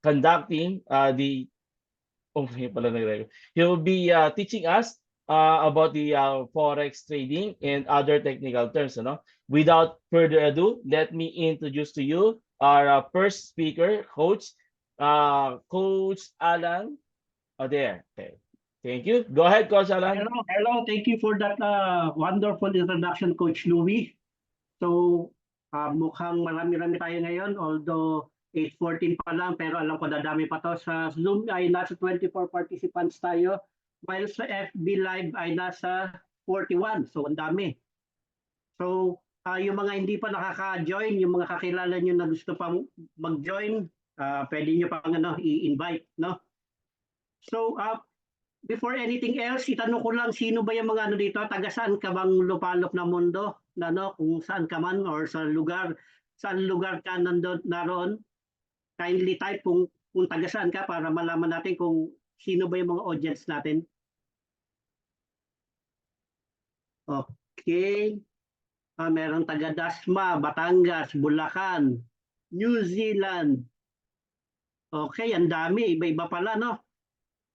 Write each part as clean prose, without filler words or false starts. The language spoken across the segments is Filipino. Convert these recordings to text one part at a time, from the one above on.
conducting the okay pala nag-record. He will be teaching us about the forex trading and other technical terms. Without further ado, let me introduce to you our first speaker, Coach Alan. Oh, there. Okay. Thank you. Go ahead, Coach Alan. Hello. Thank you for that wonderful introduction, Coach Louie. So, mukhang marami-rami tayo ngayon, although 8:14 pa lang, pero alam ko dadami pa to. Sa Zoom ay nasa 24 participants tayo, while sa FB Live ay nasa 41. So, ang dami. So, yung mga hindi pa nakaka-join, yung mga kakilala nyo na gusto pang mag-join, pwede nyo pang i-invite, no? So, before anything else, itanong ko lang sino ba yung mga dito, taga saan ka bang lupalop na mundo, kung saan ka man or saan lugar ka naroon. Kindly type kung taga saan ka para malaman natin kung sino ba yung mga audience natin. Okay. Merong taga Dasma, Batangas, Bulacan, New Zealand. Okay, ang dami, iba-iba pala, no?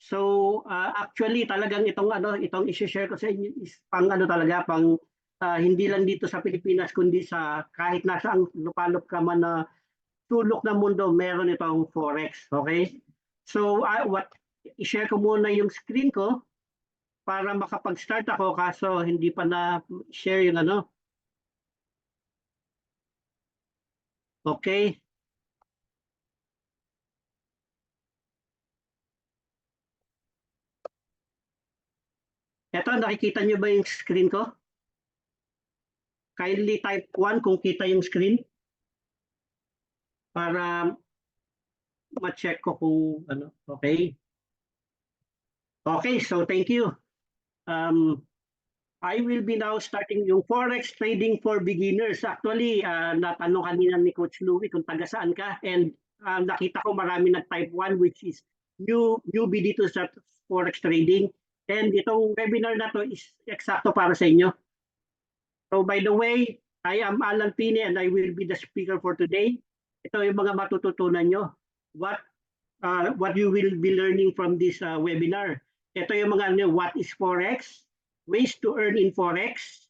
So actually talagang itong i-share ko sa inyo is pang hindi lang dito sa Pilipinas kundi sa kahit nasaan lupalop ka man na sulok ng mundo, meron itong forex, okay? So i-share ko muna yung screen ko para makapag-start ako kaso hindi pa na share yung Okay. Ito, nakikita nyo ba yung screen ko? Kindly type 1 kung kita yung screen. Para ma-check ko kung okay. Okay, so thank you. I will be now starting yung Forex Trading for Beginners. Actually, natanong kanina ni Coach Louie kung taga saan ka. And nakita ko marami nag-type 1 which is newbie dito sa Forex Trading. And itong webinar na to is eksakto para sa inyo. So by the way, I am Alan Pine and I will be the speaker for today. Ito yung mga matututunan nyo. What you will be learning from this webinar. Ito yung mga what is Forex, ways to earn in Forex,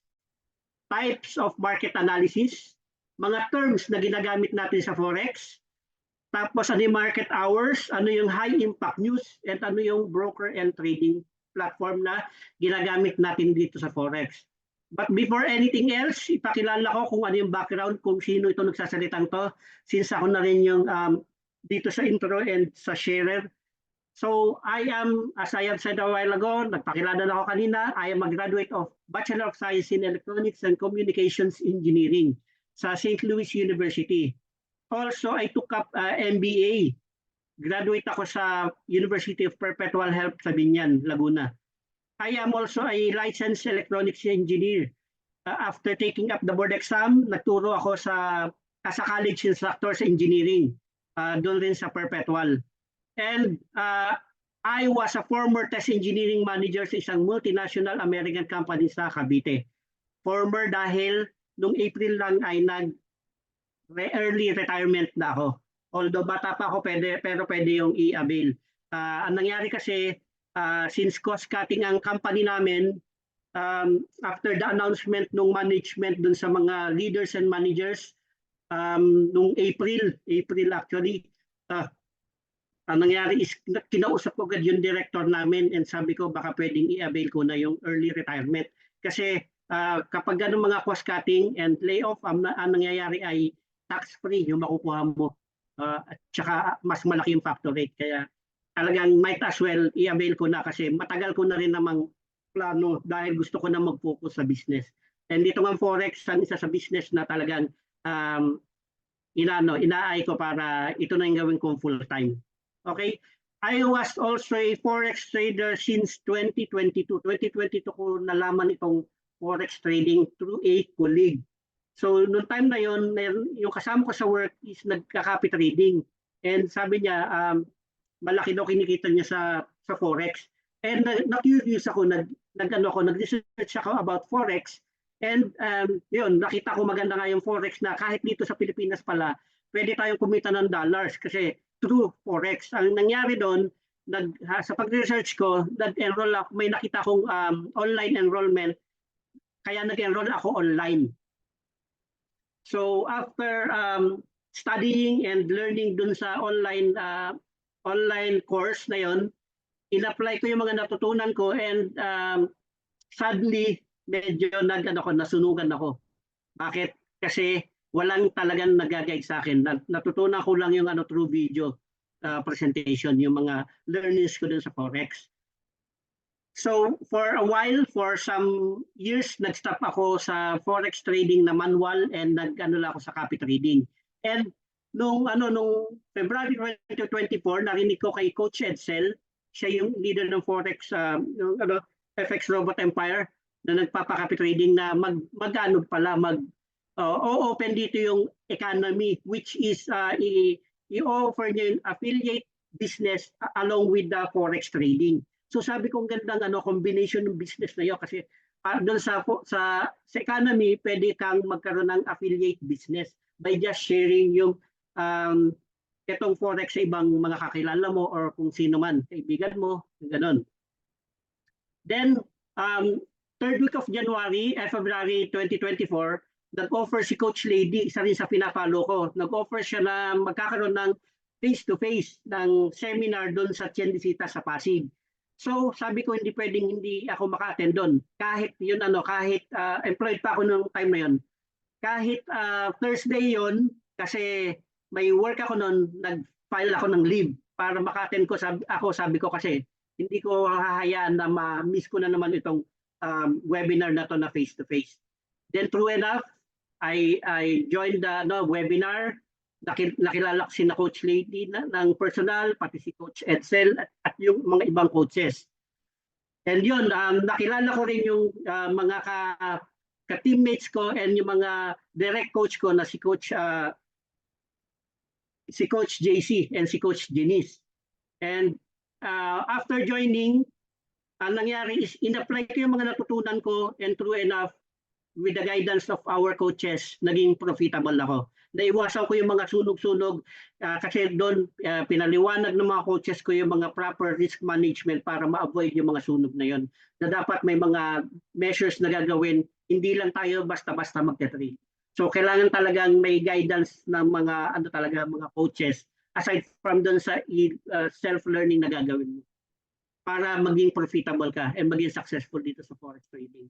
types of market analysis, mga terms na ginagamit natin sa Forex, tapos ano yung market hours, ano yung high impact news, at ano yung broker and trading platform na ginagamit natin dito sa Forex. But before anything else, ipakilala ko kung ano yung background, kung sino ito nagsasalitang to, since ako na rin yung dito sa intro and sa sharer. So I am, as I have said a while ago, nagpakilala na ako kanina, I am a graduate of Bachelor of Science in Electronics and Communications Engineering sa St. Louis University. Also, I took up MBA. Graduate ako sa University of Perpetual Help sa Binyan, Laguna. I am also a licensed electronics engineer. After taking up the board exam, nagturo ako as a college instructor sa engineering, doon rin sa Perpetual. And I was a former test engineering manager sa isang multinational American company sa Cavite. Former dahil nung April lang ay early retirement na ako. Although bata pa ako, pero pwede yung i-avail. Ang nangyari kasi, since cost cutting ang company namin, after the announcement ng management dun sa mga leaders and managers, nung April actually, ang nangyari is kinausap ko agad yung director namin and sabi ko baka pwedeng i-avail ko na yung early retirement. Kasi kapag ganun mga cost cutting and layoff, ang nangyayari ay tax-free yung makukuha mo. At saka mas malaki yung factor rate. Kaya talagang might as well i-avail ko na kasi matagal ko na rin namang plano dahil gusto ko na mag-focus sa business. And dito ng Forex, ang isa sa business na talagang inaay ko para ito na yung gawin kong full time. Okay, I was also a Forex trader since 2022. 2022 ko nalaman itong Forex trading through a colleague. So noong time na yon, yung kasama ko sa work is nagka-copy trading. And sabi niya, malaki daw kinikita niya sa Forex. And na-curious ako, nag-research ako about Forex. And yun, nakita ko maganda nga yung Forex na kahit dito sa Pilipinas pala, pwede tayong kumita ng dollars kasi through Forex. Ang nangyari doon, sa pag-research ko, nag-enroll ako, may nakita kong online enrollment, kaya nag-enroll ako online. So after studying and learning dun sa online course na yon, in-apply ko yung mga natutunan ko, and sadly medyo nasunugan ako. Bakit? Kasi walang talagang nag-guide sa akin. Natutunan ko lang yung through video presentation, yung mga learnings ko dun sa Forex. So for a while, for some years, nag-stop ako sa Forex trading na manual, and nag-ano lang ako sa copy trading. And nung February 2024, narinig ko kay Coach Edsel, siya yung leader ng Forex, yung FX Robot Empire, na nagpapa-copy trading, na open dito yung economy, which is i-offer niya yung affiliate business along with the Forex trading. So sabi ko, gandang combination ng business na yun, kasi doon sa economy, pwede kang magkaroon ng affiliate business by just sharing yung itong Forex sa ibang mga kakilala mo or kung sino man, kaibigan mo, gano'n. Then, third week of February 2024, nag-offer si Coach Lady, isa rin sa pinapalo ko. Nag-offer siya na magkakaroon ng face-to-face ng seminar doon sa Tiendesita sa Pasig. So sabi ko, hindi pwedeng hindi ako maka-attend doon. Kahit yun kahit employed pa ako noong time na yun. Kahit Thursday yun, kasi may work ako noon, nag-file ako ng leave para maka-attend ko. Sabi ko kasi hindi ko hahayaan na ma-miss ko na naman itong webinar na to na face-to-face. Then true enough, I joined the webinar. Nakilala ko si Coach Lady ng personal, pati si Coach Edsel at yung mga ibang coaches. And yun, nakilala ko rin yung mga ka-teammates ko and yung mga direct coach ko na si Coach JC and si Coach Janice. And after joining, ang nangyari is in-apply ko yung mga natutunan ko, and true enough, with the guidance of our coaches, naging profitable ako. Naiwasan ko yung mga sunog-sunog kasi doon pinaliwanag ng mga coaches ko yung mga proper risk management para ma-avoid yung mga sunog na yun. Na dapat may mga measures na gagawin, hindi lang tayo basta-basta magte-trade. So kailangan talagang may guidance ng mga mga coaches aside from doon sa self-learning na gagawin mo para maging profitable ka and maging successful dito sa forex trading.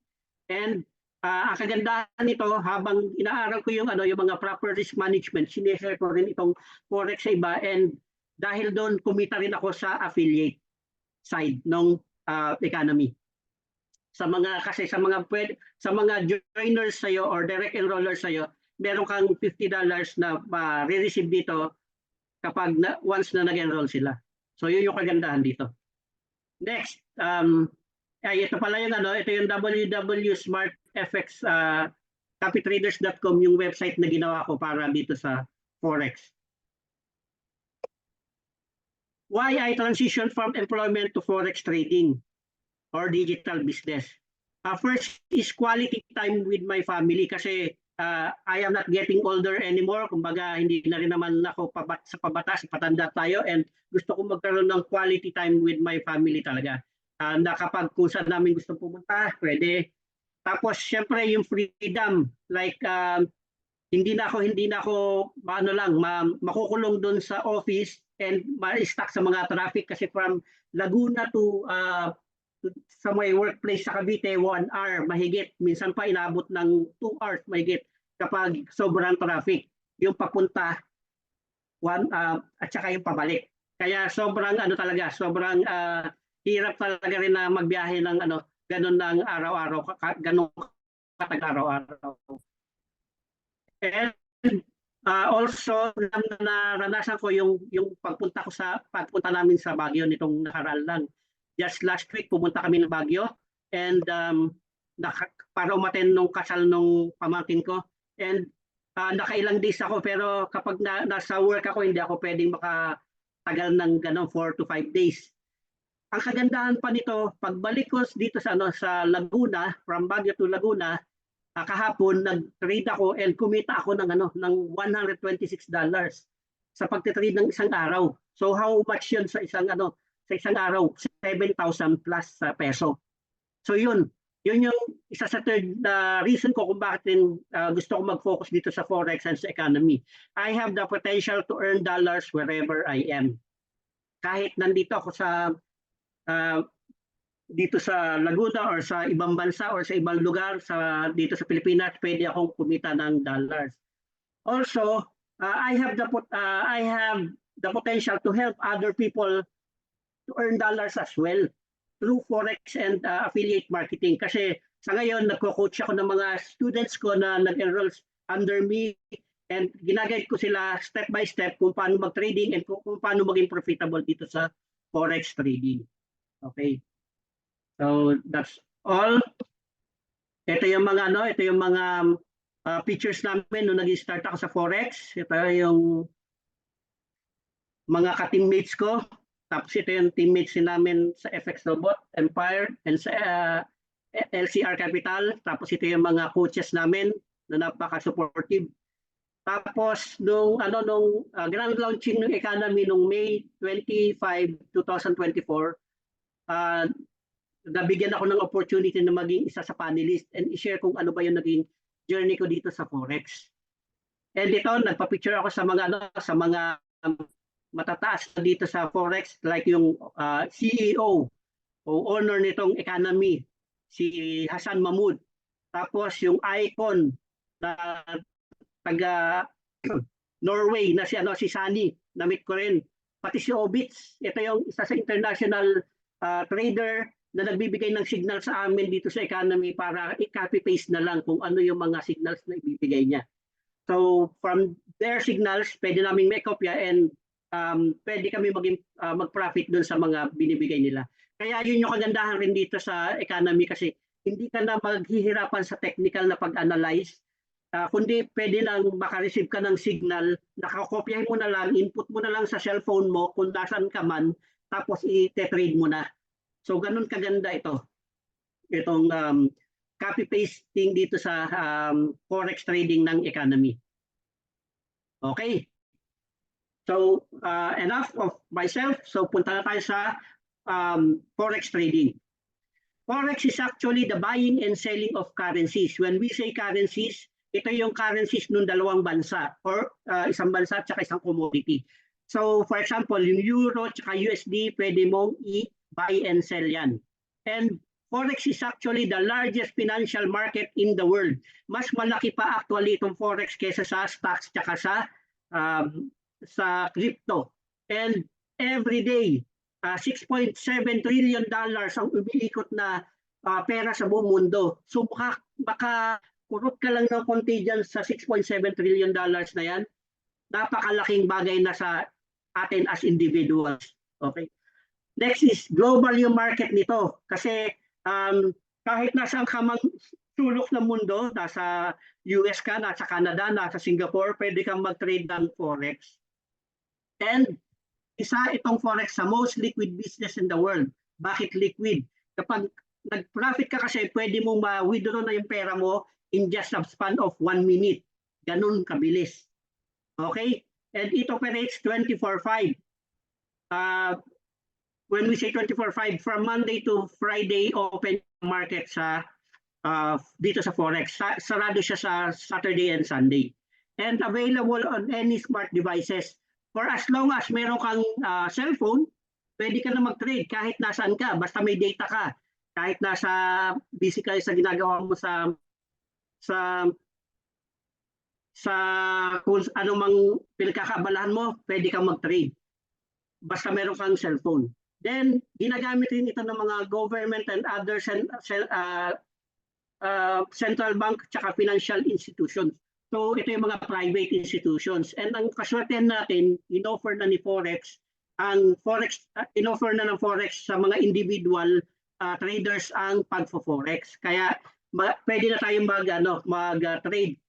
And ang kagandahan nito, habang inaaral ko yung mga proper risk management, sinishare ko rin itong forex sa iba, and dahil doon kumita rin ako sa affiliate side ng economy. Sa mga joiners sa iyo or direct enrollers sa iyo, meron kang $50 na ma-receive dito kapag once na nag-enroll sila. So yun yung kagandahan dito. Next, ito pala yung ito yung www.smartfxcopytraders.com, yung website na ginawa ko para dito sa Forex. Why I transitioned from employment to Forex trading or digital business? First is quality time with my family, kasi I am not getting older anymore. Kumbaga, hindi na rin naman ako pabatas, patanda tayo, and gusto ko magkaroon ng quality time with my family talaga. Na kapag kung saan namin gusto pumunta, pwede. Tapos syempre yung freedom, like hindi na ako makukulong doon sa office and ma-stuck sa mga traffic, kasi from Laguna to sa my workplace sa Cavite, 1 hour mahigit, minsan pa inabot ng 2 hours mahigit kapag sobrang traffic, yung papunta at saka yung pabalik. Kaya sobrang sobrang hirap talaga rin na magbiyahe ng ganun ng araw-araw, ganun araw-araw. And also naranasan ko yung pagpunta namin sa Baguio nitong nakaraan lang. Just last week pumunta kami ng Baguio, and para umattend nung kasal nung pamangkin ko, and nakailang days ako, pero kapag nasa work ako, hindi ako pwedeng makatagal ng 4 to 5 days. Ang kagandahan pa nito, pagbalik ko dito sa Laguna, from Baguio to Laguna, kahapon nag-trade ako and kumita ako ng $126. sa pagtitrade ng isang araw. So how much yun sa isang araw? 7,000 plus peso. So yun yung isa sa third reason ko kung bakit gusto ko mag-focus dito sa Forex and sa economy. I have the potential to earn dollars wherever I am. Kahit nandito ako sa dito sa Laguna or sa ibang bansa or sa ibang lugar dito sa Pilipinas, pwede akong kumita ng dollars. Also, I have the potential to help other people to earn dollars as well through Forex and affiliate marketing. Kasi sa ngayon, nagko-coach ako ng mga students ko na nag-enroll under me and ginaguide ko sila step by step kung paano mag-trading and kung paano maging profitable dito sa Forex trading. Okay. So that's all. Ito yung mga features namin nung nag-start ako sa Forex. Ito yung mga ka-teammates ko. Tapos ito yung teammates namin sa FX Robot, Empire, and sa LCR Capital. Tapos ito yung mga coaches namin na napaka-supportive. Tapos nung grand launching ng economy nung May 25, 2024, nabigyan ako ng opportunity na maging isa sa panelist and i-share kung ano ba yung naging journey ko dito sa Forex. And ito, nagpa-picture ako sa mga matataas dito sa Forex like yung CEO o owner nitong economy, si Hassan Mahmoud. Tapos yung icon na taga Norway na si Sunny, na-meet ko rin. Pati si Obits, ito yung isa sa international trader na nagbibigay ng signal sa amin dito sa economy para i-copy-paste na lang kung ano yung mga signals na ibibigay niya. So from their signals, pwede namin may kopya and pwede kami mag-profit dun sa mga binibigay nila. Kaya yun yung kagandahan rin dito sa economy kasi hindi ka na maghihirapan sa technical na pag-analyze, kundi pwede lang makareceive ka ng signal, nakakopyahin mo na lang, input mo na lang sa cellphone mo kung nasan ka man, tapos i-trade mo na. So ganun kaganda itong copy-pasting dito sa Forex trading ng economy. Okay. So enough of myself. So punta na tayo sa Forex trading. Forex is actually the buying and selling of currencies. When we say currencies, ito yung currencies ng dalawang bansa or isang bansa at isang commodity. So for example, yung euro at USD, pwede mong i-buy and sell yan. And Forex is actually the largest financial market in the world. Mas malaki pa actually itong Forex kesa sa stocks at sa crypto. And every day, $6.7 trillion ang umiikot na pera sa buong mundo. So baka kurot ka lang ng konti dyan sa $6.7 trillion na yan. Napakalaking bagay na sa atin as individuals. Okay. Next is global yung market nito. Kasi kahit nasa kamang sulok ng mundo, nasa US ka, nasa Canada, nasa Singapore, pwede kang mag-trade ng Forex. And isa itong Forex sa most liquid business in the world. Bakit liquid? Kapag nag-profit ka kasi, pwede mong ma-withdraw na yung pera mo in just a span of 1 minute. Ganun kabilis. Okay? And it operates 24/5. When we say 24/5, from Monday to Friday, open market sa dito sa Forex. Sarado siya sa Saturday and Sunday. And available on any smart devices. For as long as meron kang cellphone, pwede ka na mag-trade kahit nasaan ka, basta may data ka. Kahit nasa busy ka sa ginagawa mo sa kung ano mang pinagkakaabalahan mo, pwede kang mag-trade. Basta meron kang cellphone. Then, ginagamit rin ito ng mga government and other central bank tsaka financial institutions. So ito yung mga private institutions. And ang kaswertehan natin, in-offer na ni Forex, in-offer na ng Forex sa mga individual traders ang pagfo-Forex. Kaya pwede na tayong mag-trade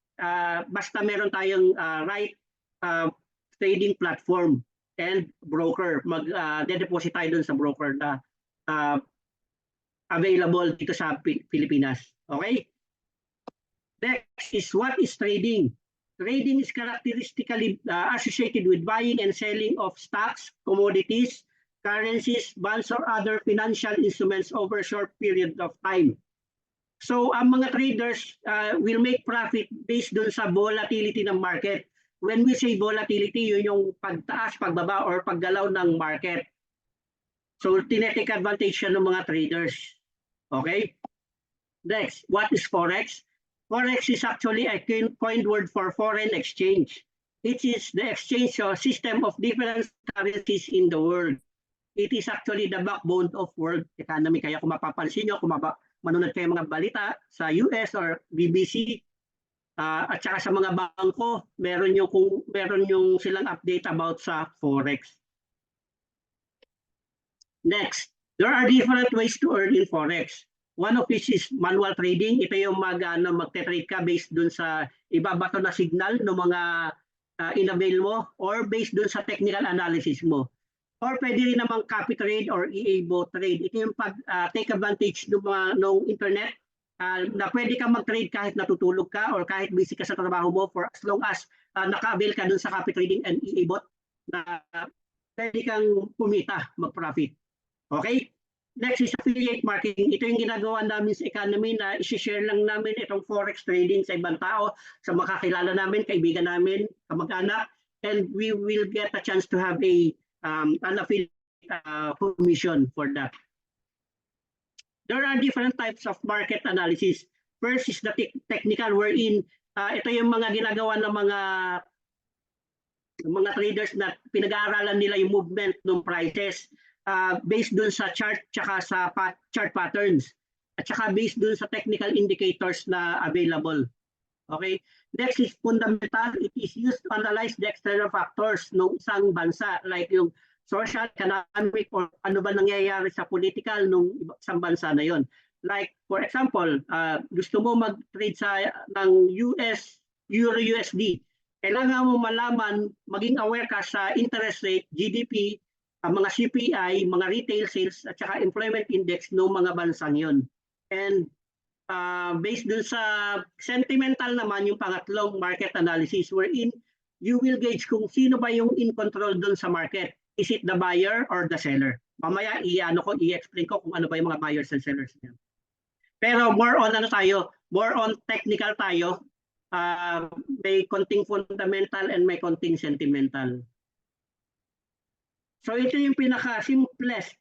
basta meron tayong right trading platform and broker. Mag-deposit tayo dun sa broker na available dito sa Pilipinas. Okay? Next is what is trading? trading is characteristically associated with buying and selling of stocks, commodities, currencies, bonds, or other financial instruments over a short period of time. So ang mga traders will make profit based dun sa volatility ng market. When we say volatility, yun yung pagtaas, pagbaba, or paggalaw ng market. So tinetake advantage siya ng mga traders. Okay? Next, what is Forex? Forex is actually a coined word for foreign exchange. It is the exchange system of different currencies in the world. It is actually the backbone of world economy. Kaya kung mapapansin nyo, kung manonood kayo mga balita sa US or BBC, at saka sa mga bangko, meron yung silang update about sa Forex. Next, there are different ways to earn in Forex. One of which is manual trading. Ito yung magte-trade ka based dun sa ibabato na signal ng mga in-avail mo or based dun sa technical analysis mo. Or pwede rin namang copy trade or EA-bot trade. Ito yung take advantage ng internet na pwede kang mag-trade kahit natutulog ka or kahit busy ka sa trabaho mo for as long as naka-avail ka dun sa copy trading and EA-bot na pwede kang kumita, mag-profit. Okay? Next is affiliate marketing. Ito yung ginagawa namin sa economy na isi-share lang namin itong forex trading sa ibang tao, sa makakilala namin, kaibigan namin, kamag-anak, and we will get a chance to have an affiliate commission for that. There are different types of market analysis. First is the technical wherein ito yung mga ginagawa ng mga traders na pinag-aaralan nila yung movement ng prices based dun sa chart tsaka sa chart patterns at saka based dun sa technical indicators na available. Okay? Next is fundamental. It is used to analyze the external factors ng isang bansa like yung social, economic, or ano ba nangyayari sa political ng isang bansa na yon. Like, for example, gusto mo mag-trade ng Euro USD. Kailangan mo malaman, maging aware ka sa interest rate, GDP, mga CPI, mga retail sales, at saka employment index ng mga bansang yon. And based dun sa sentimental naman, yung pangatlong market analysis wherein you will gauge kung sino ba yung in control dun sa market. Is it the buyer or the seller? Mamaya i-explain ko kung ano ba yung mga buyers and sellers niya. Pero more on more on technical tayo. May konting fundamental and may konting sentimental. So ito yung pinaka-simplest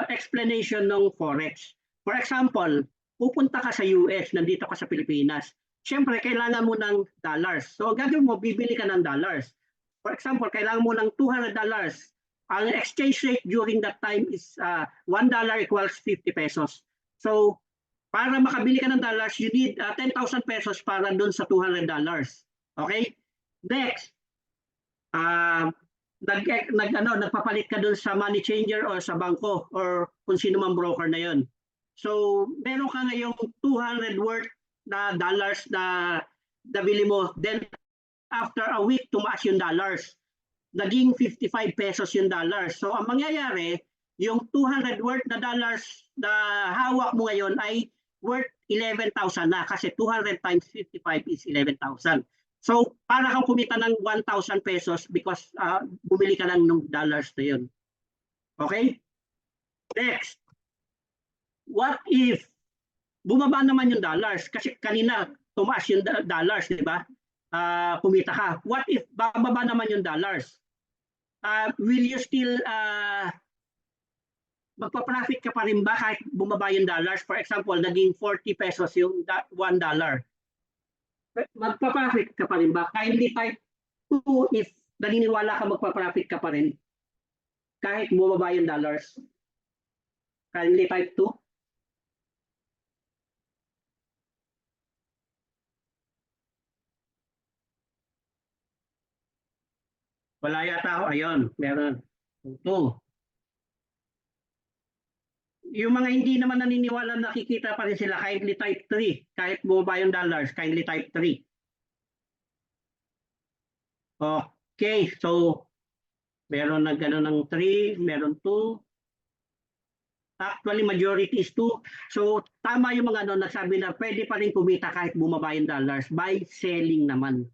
explanation ng Forex. For example, pupunta ka sa US, nandito ka sa Pilipinas. Siyempre, kailangan mo ng dollars. So ang gagawin mo, bibili ka ng dollars. For example, kailangan mo ng $200. Ang exchange rate during that time is $1 equals 50 pesos. So, para makabili ka ng dollars, you need 10,000 pesos para dun sa $200. Okay? Next, nagpapalit ka dun sa money changer or sa bangko or kung sino mang broker na yon. So, meron ka ngayong 200 worth na dollars na nabili mo. Then, after a week, tumaas yung dollars. Naging 55 pesos yung dollars. So, ang mangyayari, yung 200 worth na dollars na hawak mo ngayon ay worth 11,000 na kasi 200 times 55 is 11,000. So, para kang kumita ng 1,000 pesos because bumili ka lang ng dollars na yun. Okay? Next. What if bumaba naman yung dollars? Kasi kanina tumaas yung dollars, di ba? Kumita ka. What if bababa naman yung dollars? Will you still magpa-profit ka pa rin ba kahit bumaba yung dollars? For example, naging 40 pesos yung $1. Magpa-profit ka pa rin ba? Kindly type 2 if naniniwala ka magpa-profit ka pa rin kahit bumaba yung dollars. Kindly type 2. Wala yata ako. Ayun, meron. 2. Yung mga hindi naman naniniwala, nakikita pa rin sila. Kindly type 3. Kahit bumaba yung dollars, kindly type 3. Okay, so meron na gano'n ng 3, meron 2. Actually, majority is 2. So, tama yung mga nagsabi na pwede pa rin kumita kahit bumaba yung dollars by selling naman.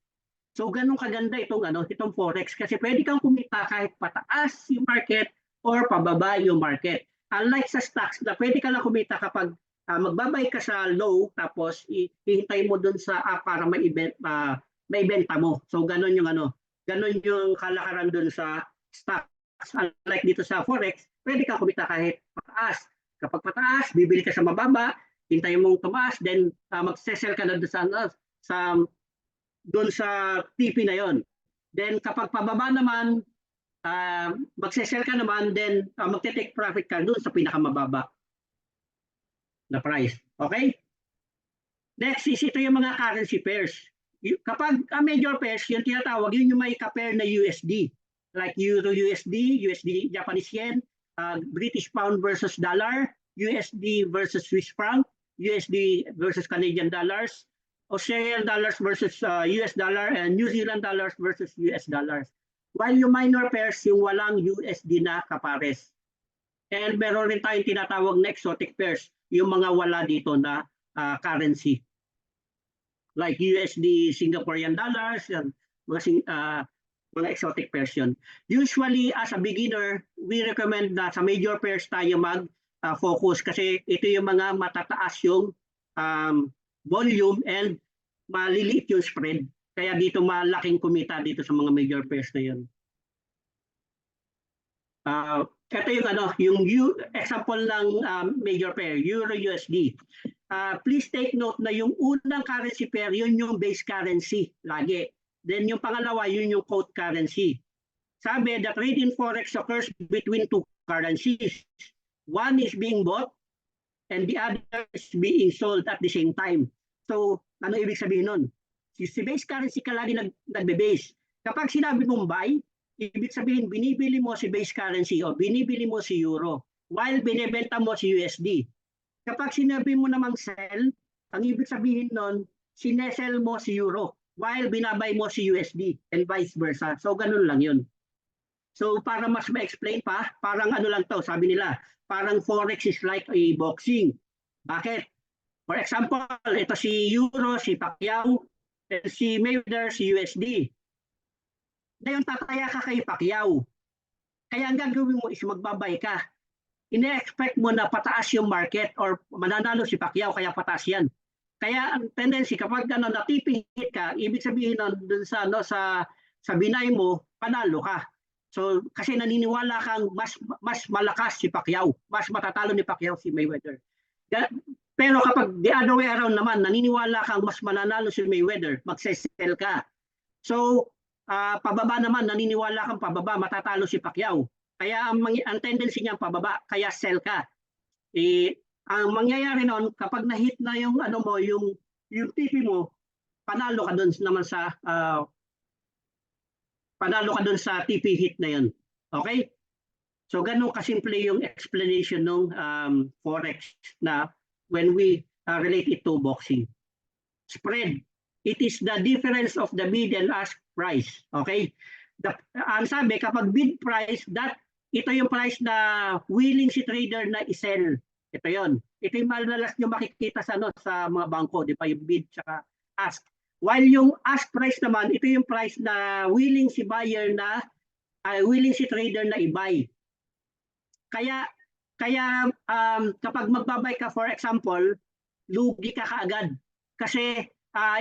So ganun kaganda itong forex kasi pwede kang kumita kahit pataas yung market or pababa yung market. Unlike sa stocks na pwede ka lang kumita kapag magbabay ka sa low tapos ihintay mo dun sa para maibenta mo. So ganun yung kalakaran dun sa stocks. Unlike dito sa forex, pwede kang kumita kahit pataas. Kapag pataas, bibili ka sa mababa, hintayin mong tumaas, then magsesell ka na doon sa TP na yon. Then kapag pababa naman, magsesell ka naman, then magte-take profit ka doon sa pinakamababa na price. Okay? Next is ito yung mga currency pairs. Kapag major pairs, yung tinatawag, yun yung may ka-pair na USD. Like Euro USD, USD Japanese Yen, British Pound versus Dollar, USD versus Swiss Franc, USD versus Canadian Dollars, Australian Dollars versus US Dollar, and New Zealand Dollars versus US Dollars. While yung minor pairs, yung walang USD na kapares. And meron rin tayong tinatawag na exotic pairs, yung mga wala dito na currency. Like USD Singaporean Dollars, yan, mga exotic pairs yun. Usually, as a beginner, we recommend na sa major pairs tayo mag-focus kasi ito yung mga matataas yung volume and maliliit yung spread. Kaya dito malaking kumita dito sa mga major pairs na yun. Ito yung example ng major pair, Euro USD. Please take note na yung unang currency pair, yun yung base currency lagi. Then yung pangalawa, yun yung quote currency. Sabi, the trade in forex occurs between two currencies. One is being bought and the other is being sold at the same time. So, ano ibig sabihin nun? Si base currency ka lagi nagbe-base. Kapag sinabi mong buy, ibig sabihin binibili mo si base currency o binibili mo si euro while binibenta mo si USD. Kapag sinabi mo namang sell, ang ibig sabihin nun, sinesell mo si euro while binabay mo si USD and vice versa. So, ganun lang yun. So, para mas ma-explain pa, parang lang to, sabi nila, parang forex is like a boxing. Bakit? For example, ito si Euro, si Pacquiao, si Mayweather, si USD. Ngayon tataya ka kay Pacquiao. Kaya ang gagawin mo is magbabay ka. Ine-expect mo na pataas yung market or mananalo si Pacquiao kaya pataas yan. Kaya ang tendency kapag natipid ka, ibig sabihin dun sa binay mo, panalo ka. So kasi naniniwala kang mas malakas si Pacquiao, mas matatalo ni Pacquiao si Mayweather. Pero kapag the other way around naman, naniniwala kang mas mananalo si Mayweather, magsesell ka. So pababa naman, naniniwala kang pababa, matatalo si Pacquiao. Kaya ang tendency niya pababa, kaya sell ka. Ang mangyayari noon kapag na-hit na yung yung TP mo, panalo ka doon naman sa TP hit na yun. Okay? So ganun kasimple yung explanation ng forex na when we relate it to boxing. Spread. It is the difference of the bid and ask price. Okay? Ang sabi, kapag bid price, ito yung price na willing si trader na i-sell. Ito yon. Ito yung madalas nyo makikita sa mga bangko, di ba? Yung bid tsaka ask. While yung ask price naman, ito yung price na willing si buyer willing si trader na i-buy. Kaya kapag magbabay ka, for example, lugi ka kaagad. Kasi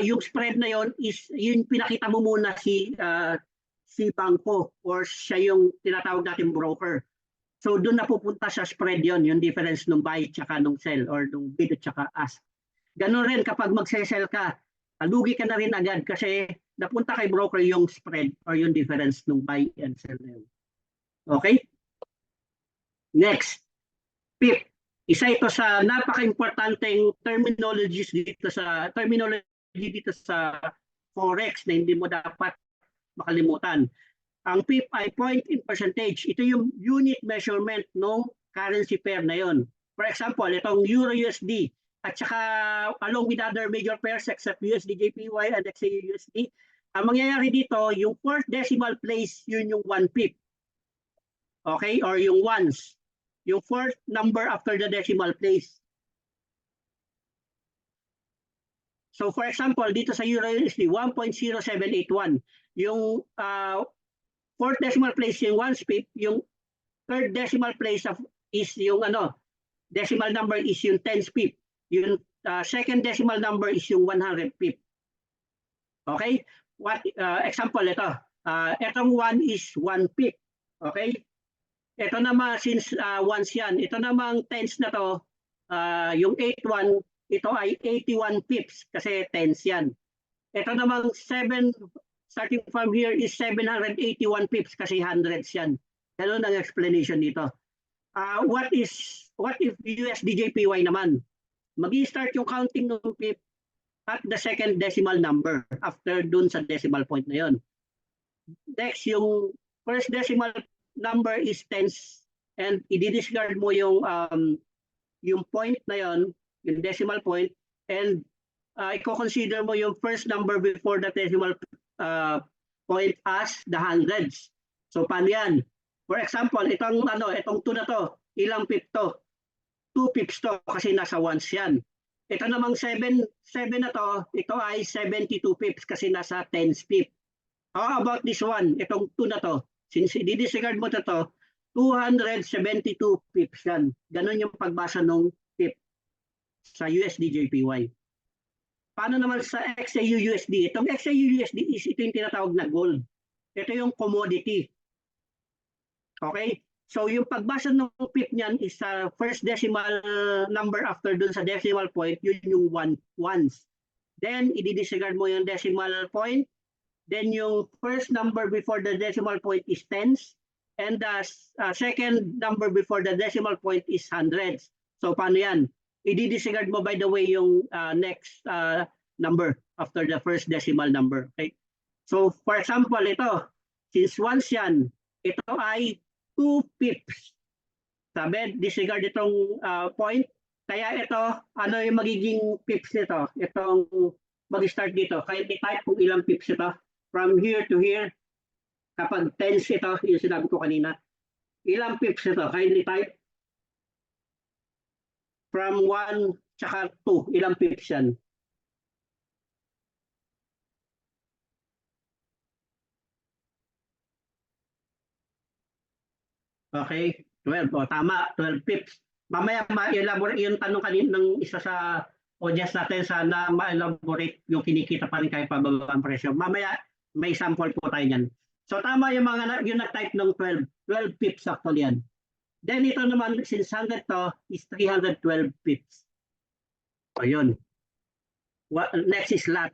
yung spread na yon is yung pinakita mo muna si bangko or siya yung tinatawag natin broker. So doon napupunta sa spread yon, yung difference ng buy tsaka ng sell or ng bid at tsaka ask. Ganon rin kapag magsesell ka, lugi ka na rin agad kasi napunta kay broker yung spread or yung difference ng buy and sell na yun. Okay? Next, PIP. Isa ito sa napaka-importanteng terminology dito sa forex na hindi mo dapat makalimutan. Ang PIP ay point in percentage. Ito yung unit measurement ng currency pair na yon. For example, itong Euro USD at saka along with other major pairs except USD JPY and XAU USD, ang mangyayari dito, yung fourth decimal place, yun yung 1 PIP. Okay? Or yung ones. Yung fourth number after the decimal place. So for example, dito sa EURUSD, 1.0781. Yung fourth decimal place yung 1 pip, yung third decimal place is yung decimal number is yung 10 pip. Yung second decimal number is yung 100 pip. Okay? What example ito? Itong 1 is 1 pip. Okay? Ito naman since ones yan, ito namang tens na to, yung 81, ito ay 81 pips kasi tens yan. Ito namang 7 starting from here is 781 pips kasi hundreds yan. Ganun ang explanation dito. What if USDJPY naman? Mag-i-start yung counting ng pip at the second decimal number after dun sa decimal point na yon. Next, yung first decimal number is tens and i-discard mo yung point na yon, yung decimal point, and i-consider mo yung first number before the decimal point as the hundreds. So paano yan? For example, itong 2 na to, ilang pip to? 2 pips to kasi nasa ones yan. Ito namang 7 na to, ito ay 72 pips kasi nasa tens pip. How about this one? Itong 2 na to, since i-disregard mo to, 272 pips yan. Ganon yung pagbasa ng pip sa USDJPY. Paano naman sa XAUUSD? Itong XAUUSD is ito yung tinatawag na gold. Ito yung commodity. Okay? So yung pagbasa ng pip niyan is sa first decimal number after dun sa decimal point, yun yung ones. Then i-disregard mo yung decimal point. Then yung first number before the decimal point is tens. And the second number before the decimal point is hundreds. So paano yan? I-disregard mo by the way yung next number after the first decimal number. Okay? So for example, ito, since once yan, ito ay 2 pips. Sabi, disregard itong point. Kaya ito, ano yung magiging pips nito? Itong mag-start dito. Kaya i-type kung ilang pips ito. From here to here, kapag tens ito, yung sinabi ko kanina, ilang pips ito? Kaya i-type from 1 tsaka 2, ilang pips yan? Okay, 12. O, tama, 12 pips. Mamaya ma-elaborate yung tanong kanina ng isa sa audience natin, sana ma-elaborate yung kinikita pa rin kahit pababa ang presyo. Mamaya may sample po tayo niyan. So tama yung yung nag-type ng 12 pips actually yan. Then ito naman, since 100 to, is 312 pips. So yun. Next is lot.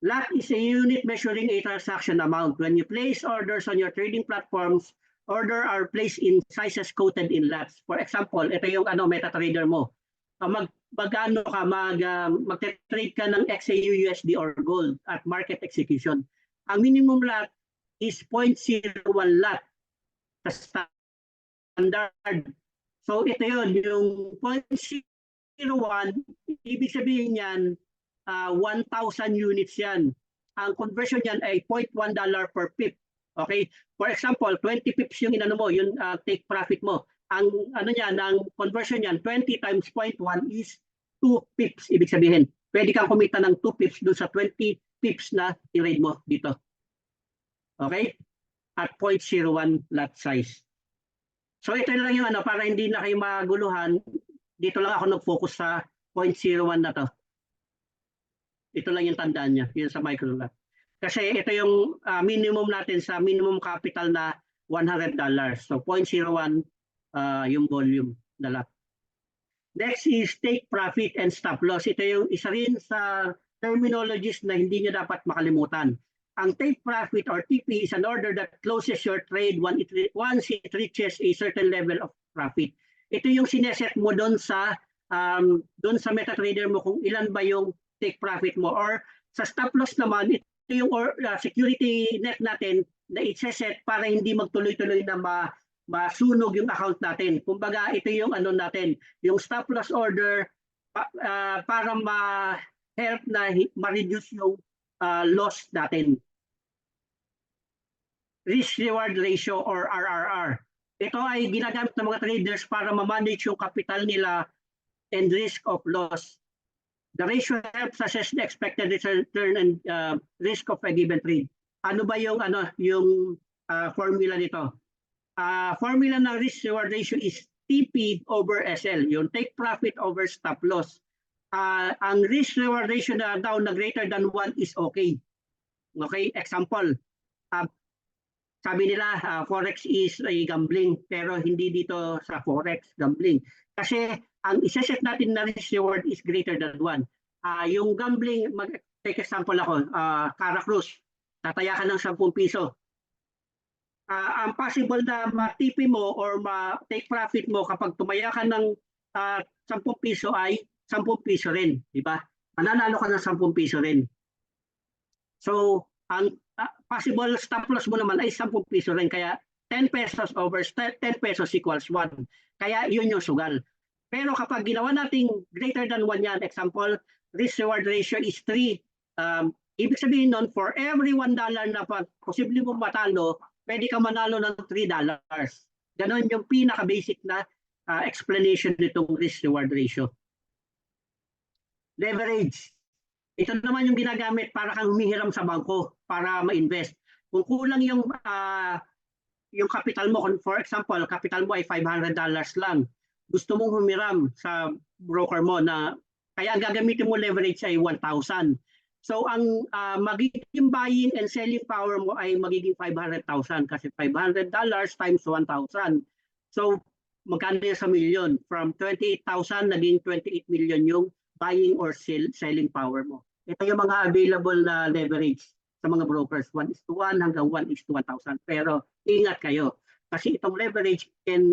Lot is a unit measuring a transaction amount. When you place orders on your trading platforms, order are placed in sizes quoted in lots. For example, ito yung MetaTrader mo. Mag-trade ka ng XAUUSD or gold at market execution. Ang minimum lot is 0.01 lot sa standard. So ito yun, yung 0.01, ibig sabihin yan, 1,000 units yan. Ang conversion yan ay $0.1 per pip. Okay? For example, 20 pips yung yung take profit mo. Ang ang conversion niyan, 20 times 0.1 is 2 pips. Ibig sabihin, pwede kang kumita ng 2 pips doon sa 20 pips na i-rate mo dito. Okay? At 0.01 lot size. So ito na lang yung para hindi na kayo maguluhan, dito lang ako nag-focus sa 0.01 na to. Ito lang yung tandaan niya, yun sa micro lot. Kasi ito yung minimum natin sa minimum capital na $100. So 0.01 yung volume na lot. Next is take profit and stop loss. Ito yung isa rin sa terminologies na hindi nyo dapat makalimutan. Ang take profit or TP is an order that closes your trade once it reaches a certain level of profit. Ito yung sineset mo doon sa MetaTrader mo kung ilan ba yung take profit mo, or sa stop loss naman, ito yung security net natin na i-set para hindi magtuloy-tuloy na masunog yung account natin. Kumbaga, ito yung natin, yung stop loss order para ma-help na ma-reduce yung loss natin. Risk-reward ratio or RRR. Ito ay ginagamit ng mga traders para ma-manage yung capital nila and risk of loss. The ratio helps assess the expected return and risk of a given trade. Ano ba yung formula nito? Formula ng risk reward ratio is TP over SL, yung take profit over stop loss. Ang risk reward ratio na daw na greater than 1 is okay. Okay, example, sabi nila forex is a gambling, pero hindi dito sa forex gambling. Kasi ang isa-set natin na risk reward is greater than 1. Yung gambling, take example ako, Cara Cruz, tataya ka ng 10 piso. Ang possible na ma-TP mo or ma-take profit mo kapag tumaya ka ng 10 piso ay 10 piso rin, di ba? Mananalo ka ng 10 piso rin. So, ang possible stop loss mo naman ay 10 piso rin. Kaya 10 pesos over 10 pesos equals 1. Kaya yun yung sugal. Pero kapag ginawa nating greater than 1 yan, example, risk reward ratio is 3. Ibig sabihin nun, for every $1 na posible mo matalo, pwede ka manalo ng $3. Ganon yung pinaka-basic na explanation nitong risk reward ratio. Leverage. Ito naman yung ginagamit para kang humihiram sa bangko para ma-invest. Kung kulang yung capital mo, for example, capital mo ay $500 lang. Gusto mong humiram sa broker mo na kaya ang gagamitin mo leverage ay 1,000. So ang magiging buying and selling power mo ay magiging 500,000 kasi $500 times 1,000. So magkano yun sa million? From 28,000 naging 28 million yung buying or selling power mo. Ito yung mga available na leverage sa mga brokers. 1:1 hanggang 1:1,000. Pero ingat kayo kasi itong leverage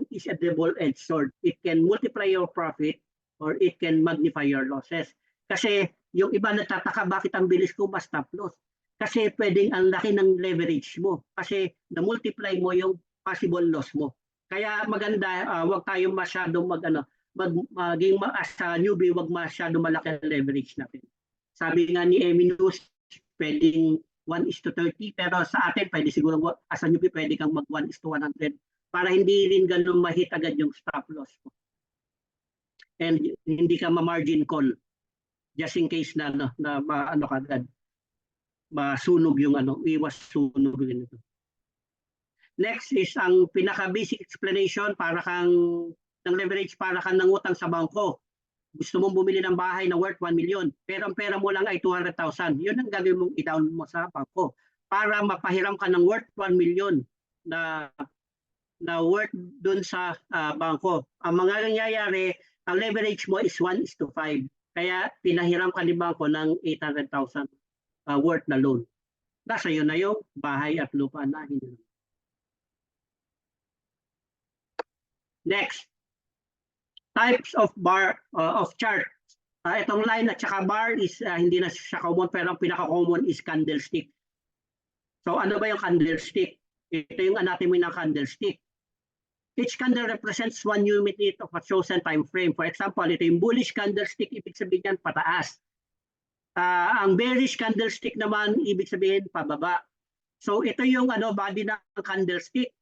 is a double-edged sword. It can multiply your profit or it can magnify your losses. Kasi yung iba nagtataka bakit ang bilis ko mas stop loss. Kasi pwedeng ang laki ng leverage mo. Kasi na-multiply mo yung possible loss mo. Kaya maganda, wag tayong masyadong maging sa newbie, wag masyadong malaki ang leverage natin. Sabi nga ni Eminus, pwedeng 1:30, pero sa atin pwede siguro as a newbie pwede kang mag 1:100 para hindi rin ganun mahit agad yung stop loss mo. And hindi ka ma-margin call just in case na agad masunog yung iwas sunog din ito. Next is ang pinaka-basic explanation para kang ng leverage para kang nangutang sa bangko. Gusto mong bumili ng bahay na worth 1 million, pero ang pera mo lang ay 200,000. Yun ang gagawin mong i-down mo sa bangko para mapahiram ka ng worth 1 million na worth dun sa bangko. Ang mga nangyayari, ang leverage mo is 1:5. Kaya pinahiram ka ni bangko ng 800,000 worth na loan. Nasa yun na yung bahay at lupa na hindi. Next, types of chart. Itong line at saka bar is hindi na siya common, pero ang pinaka-common is candlestick. So ano ba yung candlestick? Ito yung anatomy ng candlestick. Each candle represents one unit of a chosen time frame. For example, ito yung bullish candlestick, ibig sabihin yan pataas. Ang bearish candlestick naman, ibig sabihin pababa. So ito yung body ng candlestick.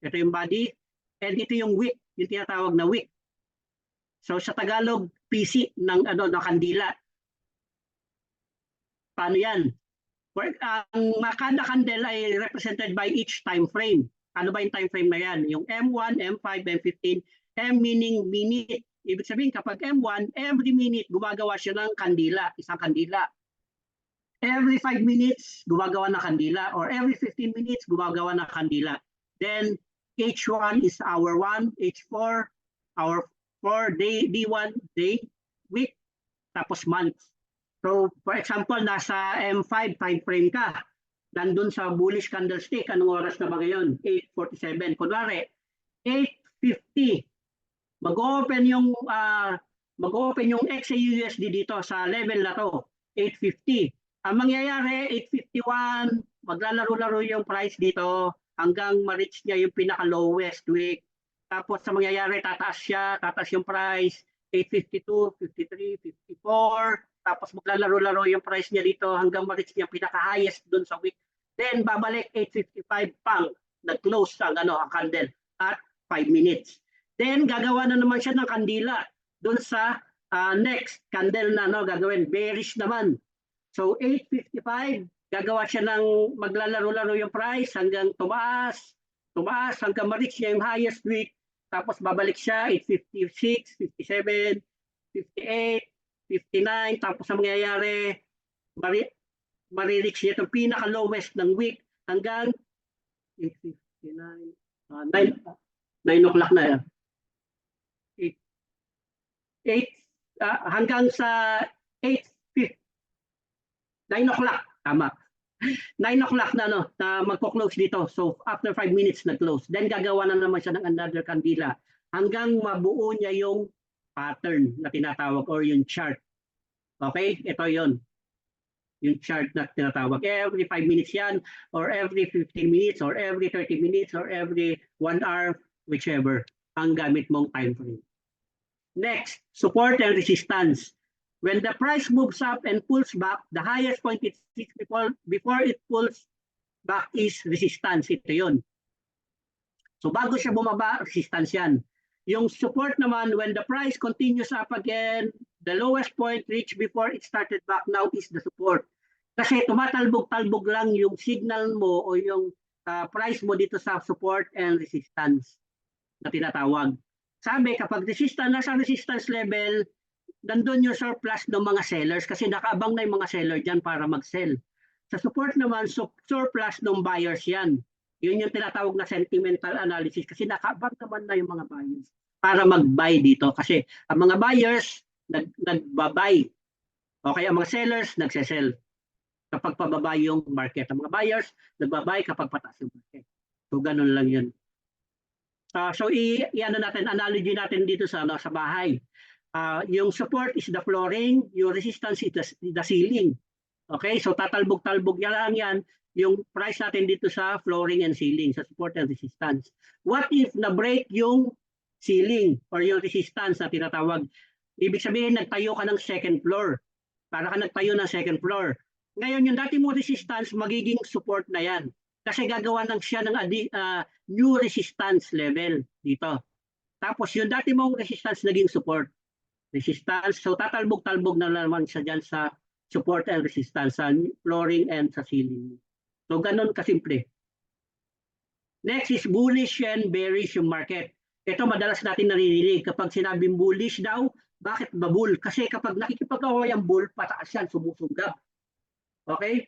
Ito yung body. And ito yung wick, yung tinatawag na wick. So sa Tagalog, PC ng kandila. Paano yan? Ang kada candle ay represented by each time frame. Ano ba yung time frame na yan? Yung M1, M5, M15, M meaning minute. Ibig sabihin kapag M1, every minute gumagawa siya ng kandila, isang kandila. Every 5 minutes gumagawa ng kandila or every 15 minutes gumagawa ng kandila. Then H1 is hour 1, H4, hour 4, day, D1, day, week, tapos month. So, for example, nasa M5 time frame ka, nandun sa bullish candlestick, anong oras na ba ngayon? 8:47. Kunwari, 8:50, mag-open yung XAUSD dito sa level na to, 8:50. Ang mangyayari, 8:51, maglalaro-laro yung price dito, hanggang ma-reach niya yung pinaka-lowest week. Tapos sa mangyayari, tataas yung price, 8:52, 53, 54. Tapos maglalaro-laro yung price niya dito hanggang ma-reach niya yung pinaka-highest dun sa week. Then babalik 8:55, pang, nag-close ang candle at 5 minutes. Then gagawa na naman siya ng kandila dun sa Next, candle na no, gagawin. Bearish naman. So 8.55, gagawa siya ng maglalaro-laro yung price hanggang tumaas, hanggang ma-reach niya yung highest week. Tapos babalik siya 8.56, 57, 58, 59. Tapos ang mangyayari, ma-reach niya itong pinaka-lowest ng week hanggang 8.59, 9 o'clock na yan. 8 hanggang sa 9 o'clock, tama. 9 o'clock na, no, na magko-close dito. So, after 5 minutes nag-close. Then, gagawa na naman siya ng another kandila hanggang mabuo niya yung pattern na tinatawag or yung chart. Okay? Ito yon, yung chart na tinatawag. Every 5 minutes yan, or every 15 minutes, or every 30 minutes, or every 1 hour, whichever ang gamit mong time frame. Next, support and resistance. When the price moves up and pulls back, the highest point it hits before it pulls back is resistance. Ito yun. So bago siya bumaba, resistance yan. Yung support naman, when the price continues up again, the lowest point reached before it started back now is the support. Kasi tumatalbog-talbog lang yung signal mo o yung price mo dito sa support and resistance na tinatawag. Sabi, kapag nasa resistance level, nandun yung surplus ng mga sellers kasi nakaabang na yung mga seller dyan para mag-sell. Sa support naman, surplus ng buyers yan. Yun yung tinatawag na sentimental analysis kasi nakaabang naman na yung mga buyers para mag-buy dito. Kasi ang mga buyers, nag-buy. Okay, ang mga sellers, nagse-sell kapag pababa yung market. Ang mga buyers, nag-buy kapag pataas yung market. So, ganun lang yun. So, analogy natin dito sa bahay. Yung support is the flooring, yung resistance is the ceiling. Okay, so tatalbog-talbog lang yan yung price natin dito sa flooring and ceiling, sa support and resistance. What if na-break yung ceiling or yung resistance na tinatawag? Ibig sabihin, nagtayo ka ng second floor. Para ka nagtayo ng second floor. Ngayon, yung dati mo resistance, magiging support na yan. Kasi gagawa lang siya ng new resistance level dito. Tapos yung dati mong resistance naging support. Resistance. So tatalbog-talbog na naman siya dyan sa support and resistance, sa flooring and sa ceiling. So ganun kasimple. Next is bullish and bearish yung market. Ito madalas natin naririnig kapag sinabing bullish daw, bakit ba bull? Kasi kapag nakikipag-away ang bull, pataas yan, sumusunggab. Okay?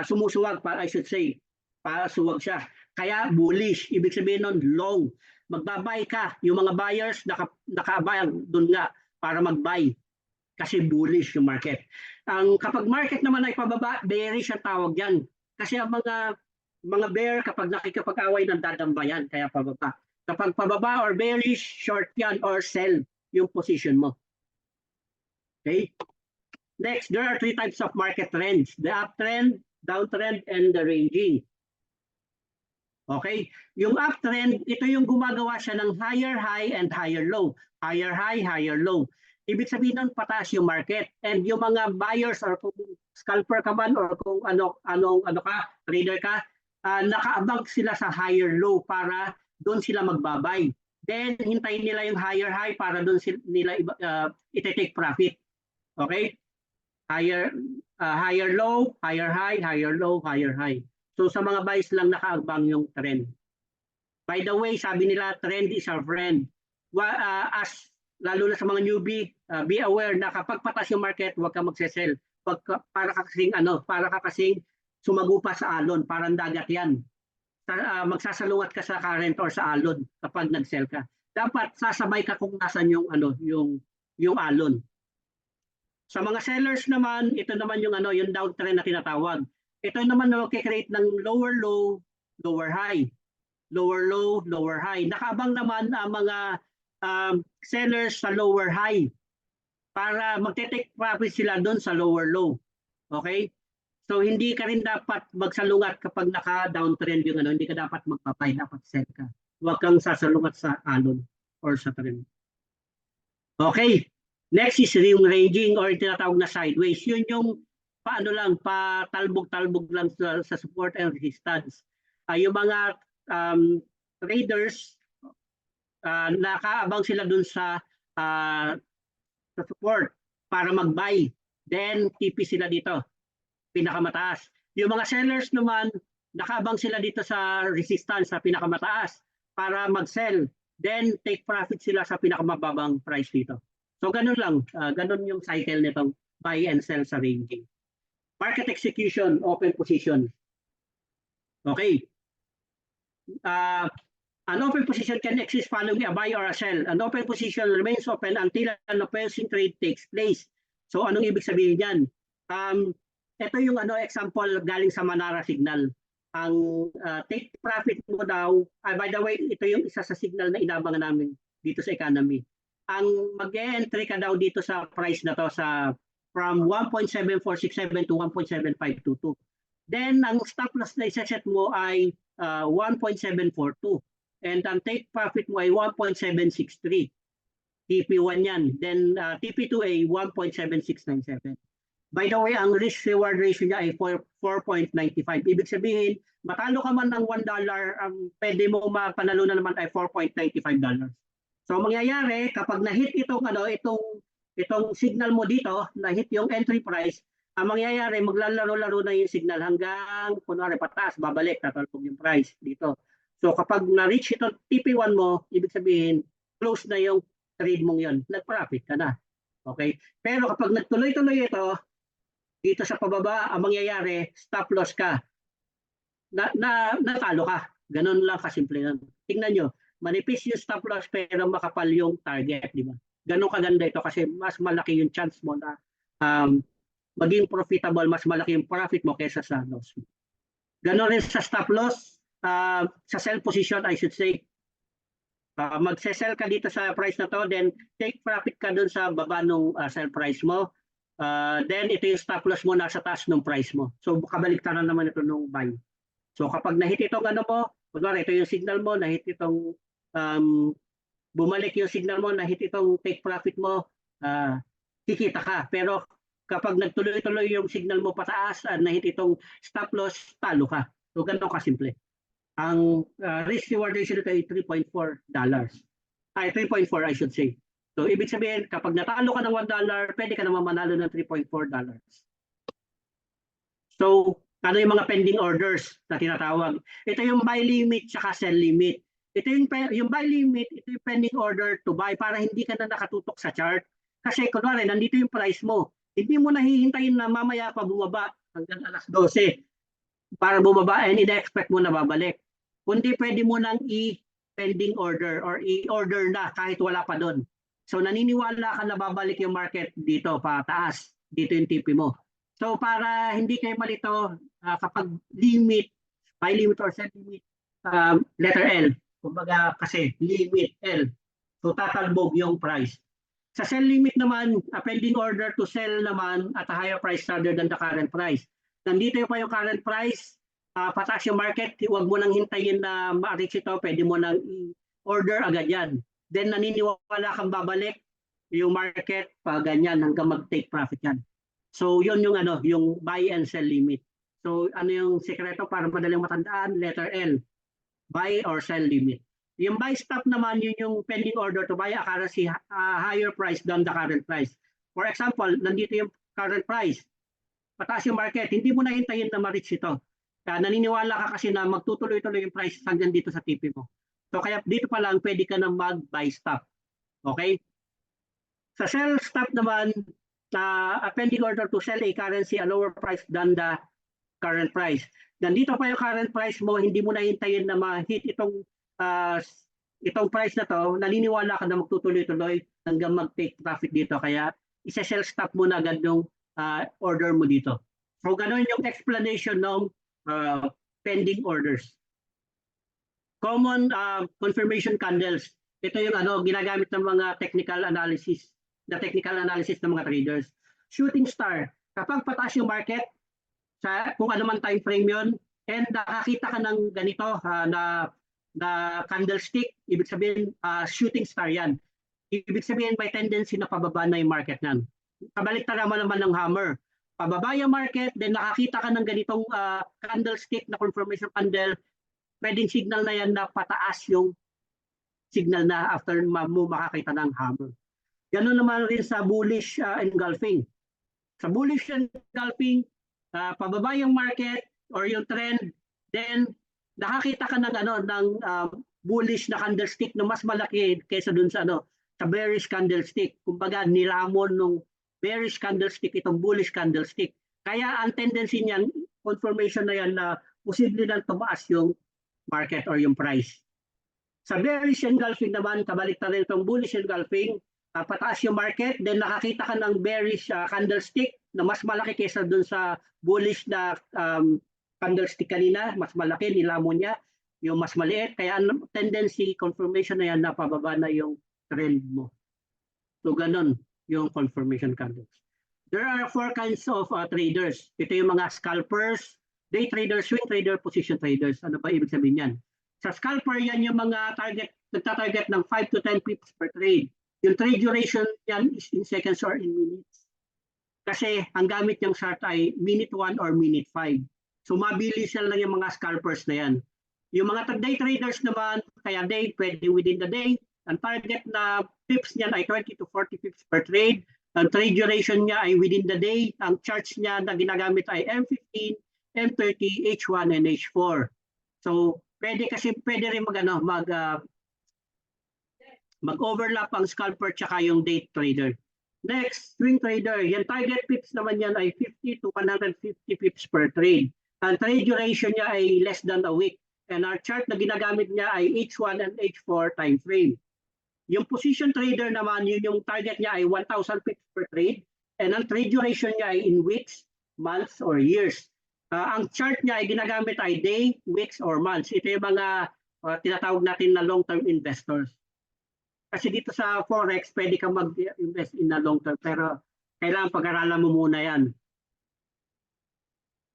Sumusuwag, I should say. Pasuwag siya. Kaya bullish, ibig sabihin nun long. Magbabay ka, yung mga buyers nakaabang doon nga para mag-buy kasi bullish yung market. Kapag market naman ay pababa, bearish ang tawag yan. Kasi ang mga bear kapag nakikipag-away ng dadambayan, kaya pababa. Kapag pababa or bearish, short yan or sell yung position mo. Okay? Next, there are 3 types of market trends. The uptrend, downtrend, and the ranging. Okay? Yung uptrend, ito yung gumagawa siya ng higher high and higher low. Higher high, higher low. Ibig sabihin nun, pataas yung market. And yung mga buyers or kung scalper ka man or kung ano ka, trader ka, nakaabang sila sa higher low para doon sila magbabay. Then, hintayin nila yung higher high para doon nila iti-take profit. Okay? Higher low, higher high, higher low, higher high. So sa mga buys lang nakaabang yung trend. By the way, sabi nila trend is our friend. Lalo na sa mga newbie, be aware na kapag patas yung market, huwag ka magsesell. Para ka kasing sumagupa sa alon, parang dagat yan. Magsasalungat ka sa current or sa alon kapag nag-sell ka. Dapat sasabay ka kung nasan yung alon. Sa mga sellers naman, ito naman yung yung downtrend na tinatawag. Ito naman na magkikreate ng lower low, lower high. Lower low, lower high. Nakaabang naman ang mga sellers sa lower high para magte-take profit sila doon sa lower low. Okay? So hindi ka rin dapat magsalungat kapag naka-downtrend yung hindi ka dapat magpapay, dapat sell ka. Huwag kang sasalungat sa alon or sa trend. Okay. Next is yung ranging or tinatawag na sideways. Yun yung patalbog-talbog lang sa support and resistance. Yung mga traders, nakaabang sila dun sa sa support para mag-buy. Then TP sila dito, pinakamataas. Yung mga sellers naman, nakabang sila dito sa resistance sa pinakamataas para mag-sell. Then take profit sila sa pinakamababang price dito. So ganun lang, ganun yung cycle nitong buy and sell sa ranging. Market execution, open position. Okay. An open position can exist following a buy or a sell. An open position remains open until an opposing trade takes place. So anong ibig sabihin yan? Ito yung example galing sa Manara signal. Ang take profit mo daw, by the way, ito yung isa sa signal na inabangan namin dito sa economy. Ang mag-e-entry ka daw dito sa price na to sa from 1.7467 to 1.7522. Then ang stop loss na isa-set mo ay 1.742. And ang take profit mo ay 1.763. TP1 yan. Then TP2 ay 1.7697. By the way, ang risk-reward ratio niya ay 4.95. Ibig sabihin, matalo ka man ng $1, ang pwede mo mapanalo na naman ay $4.95. So mangyayari, kapag na-hit itong signal mo dito, na-hit yung entry price, ang mangyayari, maglalaro-laro na yung signal hanggang, kunwari pataas, babalik, tatalpog yung price dito. So kapag na-reach ito TP1 mo, ibig sabihin, close na yung trade mong yun. Nag-profit ka na. Okay? Pero kapag nagtuloy-tuloy ito, dito sa pababa, ang mangyayari, stop loss ka. Natalo ka. Ganun lang kasimple yan. Tingnan nyo, manipis yung stop loss pero makapal yung target. Di ba? Ganun kaganda ito kasi mas malaki yung chance mo na maging profitable, mas malaki yung profit mo kaysa sa loss. Ganun rin sa stop loss, sa sell position, I should say. Magse-sell ka dito sa price na to, then take profit ka dun sa baba ng sell price mo. Then ito yung stop loss mo nasa taas ng price mo. So kabaliktaran naman ito nung buy. So kapag nahit itong mo, kunwari ito yung signal mo, nahit itong bumalik yung signal mo, nahit itong take profit mo, kikita ka. Pero kapag nagtuloy-tuloy yung signal mo pataas at nahit itong stop loss, talo ka. So ganun kasimple. Ang risk reward ratio nito ay $3.4. Ay, 3.4 I should say. So ibig sabihin, kapag natalo ka ng $1, pwede ka naman manalo ng $3.4. So ano yung mga pending orders na tinatawag? Ito yung buy limit at sell limit. Ito yung buy limit, ito yung pending order to buy para hindi ka na nakatutok sa chart. Kasi kunwari, nandito yung price mo. Hindi mo nahihintayin na mamaya pa bumaba hanggang alas 12 para bumaba and ina-expect mo na babalik. Kundi pwede mo nang i-pending order or i-order na kahit wala pa doon. So naniniwala ka na babalik yung market dito pataas. Dito yung TP mo. So para hindi kayo malito, kapag limit, buy limit or sell limit, letter L. Kumbaga kasi limit L. So tatalbog yung price. Sa sell limit naman, pending order to sell naman at a higher price rather than the current price. Nandito pa yung current price, pataas yung market, huwag mo nang hintayin na ma-reach ito, pwede mo nang i-order agad yan. Then naniniwala kang babalik yung market pa ganyan hanggang mag-take profit yan. So yun yung yung buy and sell limit. So ano yung sekreto para madaling matandaan? Letter L, buy or sell limit. Yung buy stop naman, yun yung pending order to buy a currency higher price than the current price. For example, nandito yung current price. Pataas yung market, hindi mo na hintayin na ma-reach ito. Naniniwala ka kasi na magtutuloy-tuloy yung price hanggang dito sa TP mo. So kaya dito pa lang pwede ka na mag-buy stop. Okay? Sa sell stop naman, a pending order to sell a currency a lower price than the current price. Nandito pa yung current price mo, hindi mo na hintayin na ma-hit itong price na to, naniniwala ka na magtutuloy-tuloy hanggang mag-take profit dito. Kaya isa-sell stop mo na agad yung order mo dito. So ganun yung explanation ng pending orders. Common confirmation candles. Ito yung ginagamit ng mga technical analysis ng mga traders. Shooting star. Kapag pataas yung market, kung ano man time frame yun, and nakakita ka ng ganito na candlestick, ibig sabihin shooting star yan. Ibig sabihin may tendency na pababa na yung market nan. Kabaliktaran naman ng hammer. Pababa yung market, then nakakita ka ng ganitong candlestick na confirmation candle, pwedeng signal na yan na pataas yung signal na after mo makakita ng hammer. Ganun naman rin sa bullish engulfing. Sa bullish engulfing, pababa yung market or yung trend, then nakakita ka ng bullish na candlestick na mas malaki kaysa dun sa sa bearish candlestick. Kumbaga nilamon nung bearish candlestick itong bullish candlestick. Kaya ang tendency niyan, confirmation na yan na posible nang tumaas yung market or yung price. Sa bearish engulfing naman, kabaliktaran itong bullish engulfing, pataas yung market, then nakakita ka ng bearish candlestick na mas malaki kaysa dun sa bullish na candlestick kanina, mas malaki, nilamon niya, yung mas maliit. Kaya ang tendency, confirmation na yan na pababa na yung trend mo. So ganun yung confirmation candles. There are 4 kinds of traders. Ito yung mga scalpers, day traders, swing trader, position traders. Ano ba ibig sabihin yan? Sa scalper, yan yung mga nagtatarget ng 5 to 10 pips per trade. Yung trade duration yan is in seconds or in minutes. Kasi ang gamit niyang chart ay minute 1 or minute 5. So mabilis lang yung mga scalpers na yan. Yung mga day traders naman, kaya day, pwede within the day. Ang target na pips niyan ay 20 to 40 pips per trade. Ang trade duration niya ay within the day. Ang charts niya na ginagamit ay M15, M30, H1, and H4. So, pwede rin mag-overlap ang scalper tsaka yung day trader. Next, swing trader. Yung target pips naman yan ay 50 to 150 pips per trade. Ang trade duration niya ay less than a week. And our chart na ginagamit niya ay H1 and H4 time frame. Yung position trader naman, yun yung target niya ay 1,000 pips per trade. And ang trade duration niya ay in weeks, months, or years. Ang chart niya ay ginagamit ay day, weeks, or months. Ito yung mga tinatawag natin na long-term investors. Kasi dito sa Forex, pwede kang mag-invest in a long-term. Pero kailangan pag-aralan mo muna yan.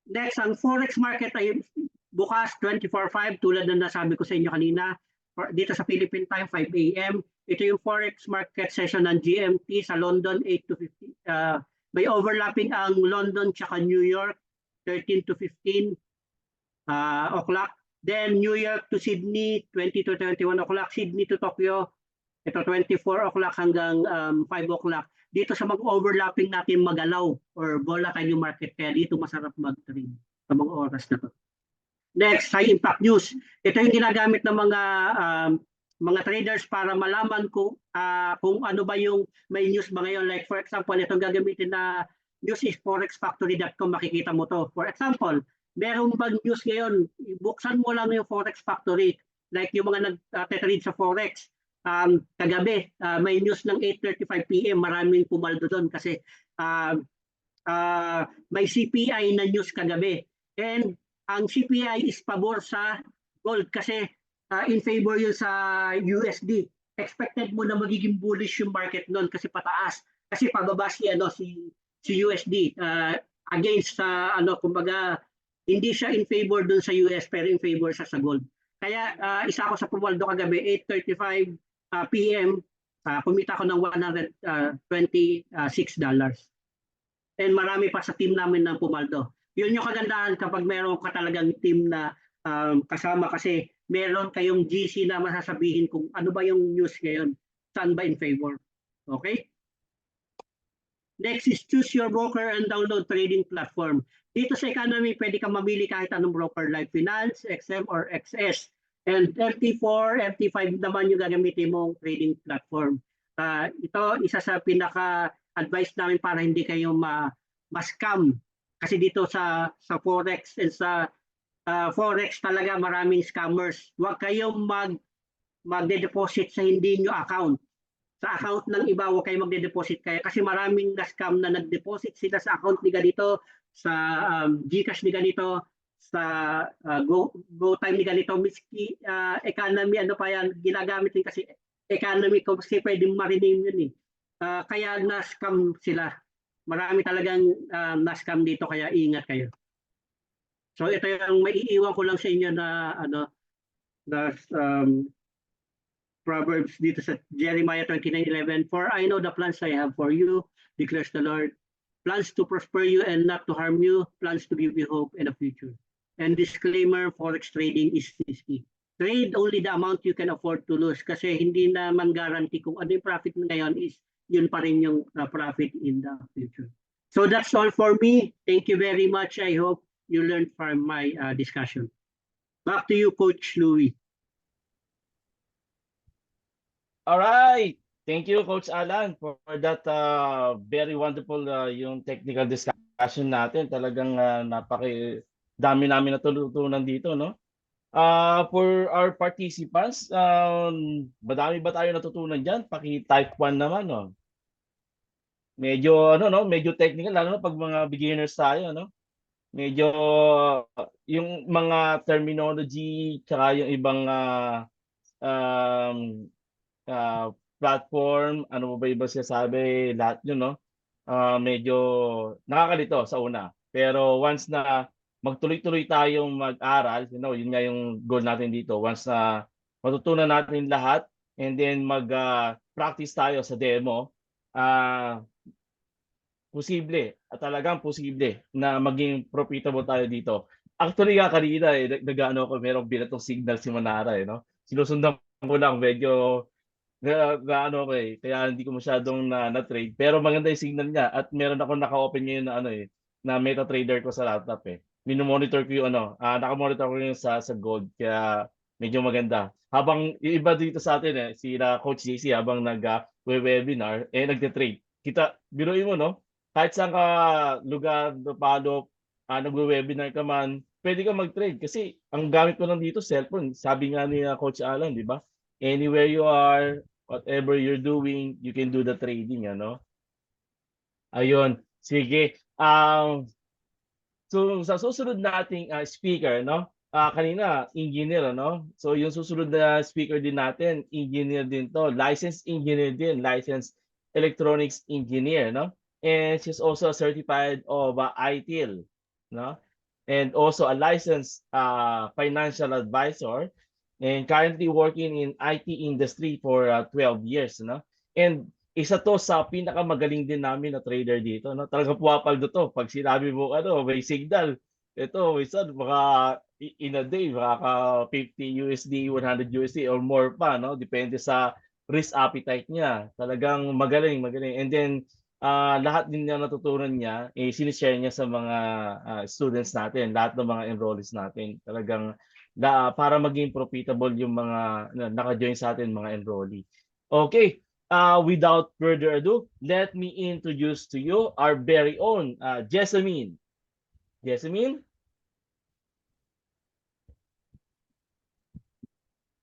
Next, ang Forex market ay bukas 24/5 tulad na nasabi ko sa inyo kanina. Dito sa Philippine time, 5 a.m. Ito yung Forex market session ng GMT sa London, 8 to 15. May overlapping ang London tsaka New York, 13 to 15 o'clock. Then New York to Sydney, 20 to 21 o'clock. Sydney to Tokyo, ito 24 o'clock hanggang 5 o'clock. Dito sa mag-overlapping natin magalaw or volatile yung market. Kaya dito masarap mag-trade sa mga oras na to. Next, high impact news. Ito yung ginagamit ng mga traders para malaman kung ano ba yung may news ba ngayon. Like for example, itong gagamitin na news is forexfactory.com, makikita mo to. For example, meron bang news ngayon? Buksan mo lang yung Forex Factory. Like yung mga nag-trade sa Forex. Kagabi, may news ng 8:35 p.m. Maraming pumaldo doon kasi may CPI na news kagabi. And ang CPI is pabor sa gold kasi in favor yun sa USD. Expected mo na magiging bullish yung market noon kasi pataas. Kasi pababa si USD against sa kumbaga hindi siya in favor doon sa US pero in favor siya sa gold. Kaya isa ako sa pumaldo kagabi 8:35 p.m. Kumita ko ng $126. And marami pa sa team namin ng pumaldo. Yun yung kagandahan kapag meron ka talagang team na kasama kasi meron kayong GC na masasabihin kung ano ba yung news ngayon, saan ba in favor. Okay? Next is choose your broker and download trading platform. Dito sa economy, pwede kang mamili kahit anong broker like Finance, XM, or XS. And MT4, MT5 naman yung gagamitin mong trading platform. Ito, isa sa pinaka-advice namin para hindi kayo ma-scam. Kasi dito sa Forex and sa Forex talaga maraming scammers. Huwag kayong magde-deposit sa hindi nyo account. Sa account ng iba, huwag kayong magde-deposit kayo. Kasi maraming na-scam na nag-deposit sila sa account ni ganito, sa GCash ni ganito, sa GoTime ni ganito. Miski economy, ano pa yan, ginagamit din kasi economy ko kasi pwedeng marinig yun eh. Kaya na-scam sila. Marami talagang na-scam dito kaya ingat kayo. So ito yung maiiwan ko lang sa inyo na Proverbs dito sa Jeremiah 29:11. For I know the plans I have for you, declares the Lord. Plans to prosper you and not to harm you. Plans to give you hope and a future. And disclaimer, Forex trading is risky. Trade only the amount you can afford to lose kasi hindi naman guarantee kung ano yung profit mo ngayon is yun pa rin yung profit in the future. So that's all for me. Thank you very much. I hope you learned from my discussion. Back to you, Coach Louis. All right. Thank you, Coach Alan, for that very wonderful yung technical discussion natin. Talagang dami namin natutunan dito, no? For our participants, madami ba tayo natutunan diyan? Paki-type 1 naman, no? Medyo ano no, medyo technical lalo na pag mga beginners tayo, no? Medyo yung mga terminology tsaka yung ibang um, platform, ano ba iba sinasabi, lahat yun, no? Medyo nakakalito sa una. Pero once na magtuloy-tuloy tayong mag-aral, yun nga yung goal natin dito. Once na matutunan natin lahat and then mag-practice tayo sa demo, posible at talagang posible na maging profitable tayo dito. Actually nga kanina nag-ano ako, merong binatong signal si Manara no. Sinusundan ko lang medyo ano ako kaya hindi ko masyadong na-trade. Pero maganda yung signal niya at meron ako naka-open ngayon na na MetaTrader ko sa laptop Mino-monitor ko yung naka-monitor ko yung sa gold kaya medyo maganda. Habang yung iba dito sa atin sila Coach JC habang nag-webinar nagte-trade. Biruin mo no, kahit saan ka lugar, Palo, nagwe-webinar ka man, pwede ka mag-trade kasi ang gamit ko lang dito cellphone. Sabi nga ni Coach Alan, di ba? Anywhere you are, whatever you're doing, you can do the trading, ano? Ayun, sige. So sa susunod nating speaker, no? Kanina, engineer, no? So yung susunod na speaker din natin, engineer din to. Licensed engineer din, licensed electronics engineer, no? And she's also a certified of ITIL, no? And also a licensed financial advisor and currently working in IT industry for 12 years, no? And isa to sa pinakamagaling din namin na trader dito, no? Talagang pumapaldo to. Pag sinabi mo, may signal. Ito, minsan, in a day, baka 50 USD, 100 USD or more pa, no? Depende sa risk appetite niya. Talagang magaling, magaling. And then, lahat din na natutunan niya, sinishare niya sa mga students natin, lahat ng mga enrollees natin. Talagang, para maging profitable yung mga naka-join sa atin, mga enrollee. Okay. Without further ado, let me introduce to you our very own Jessamine. Jessamine?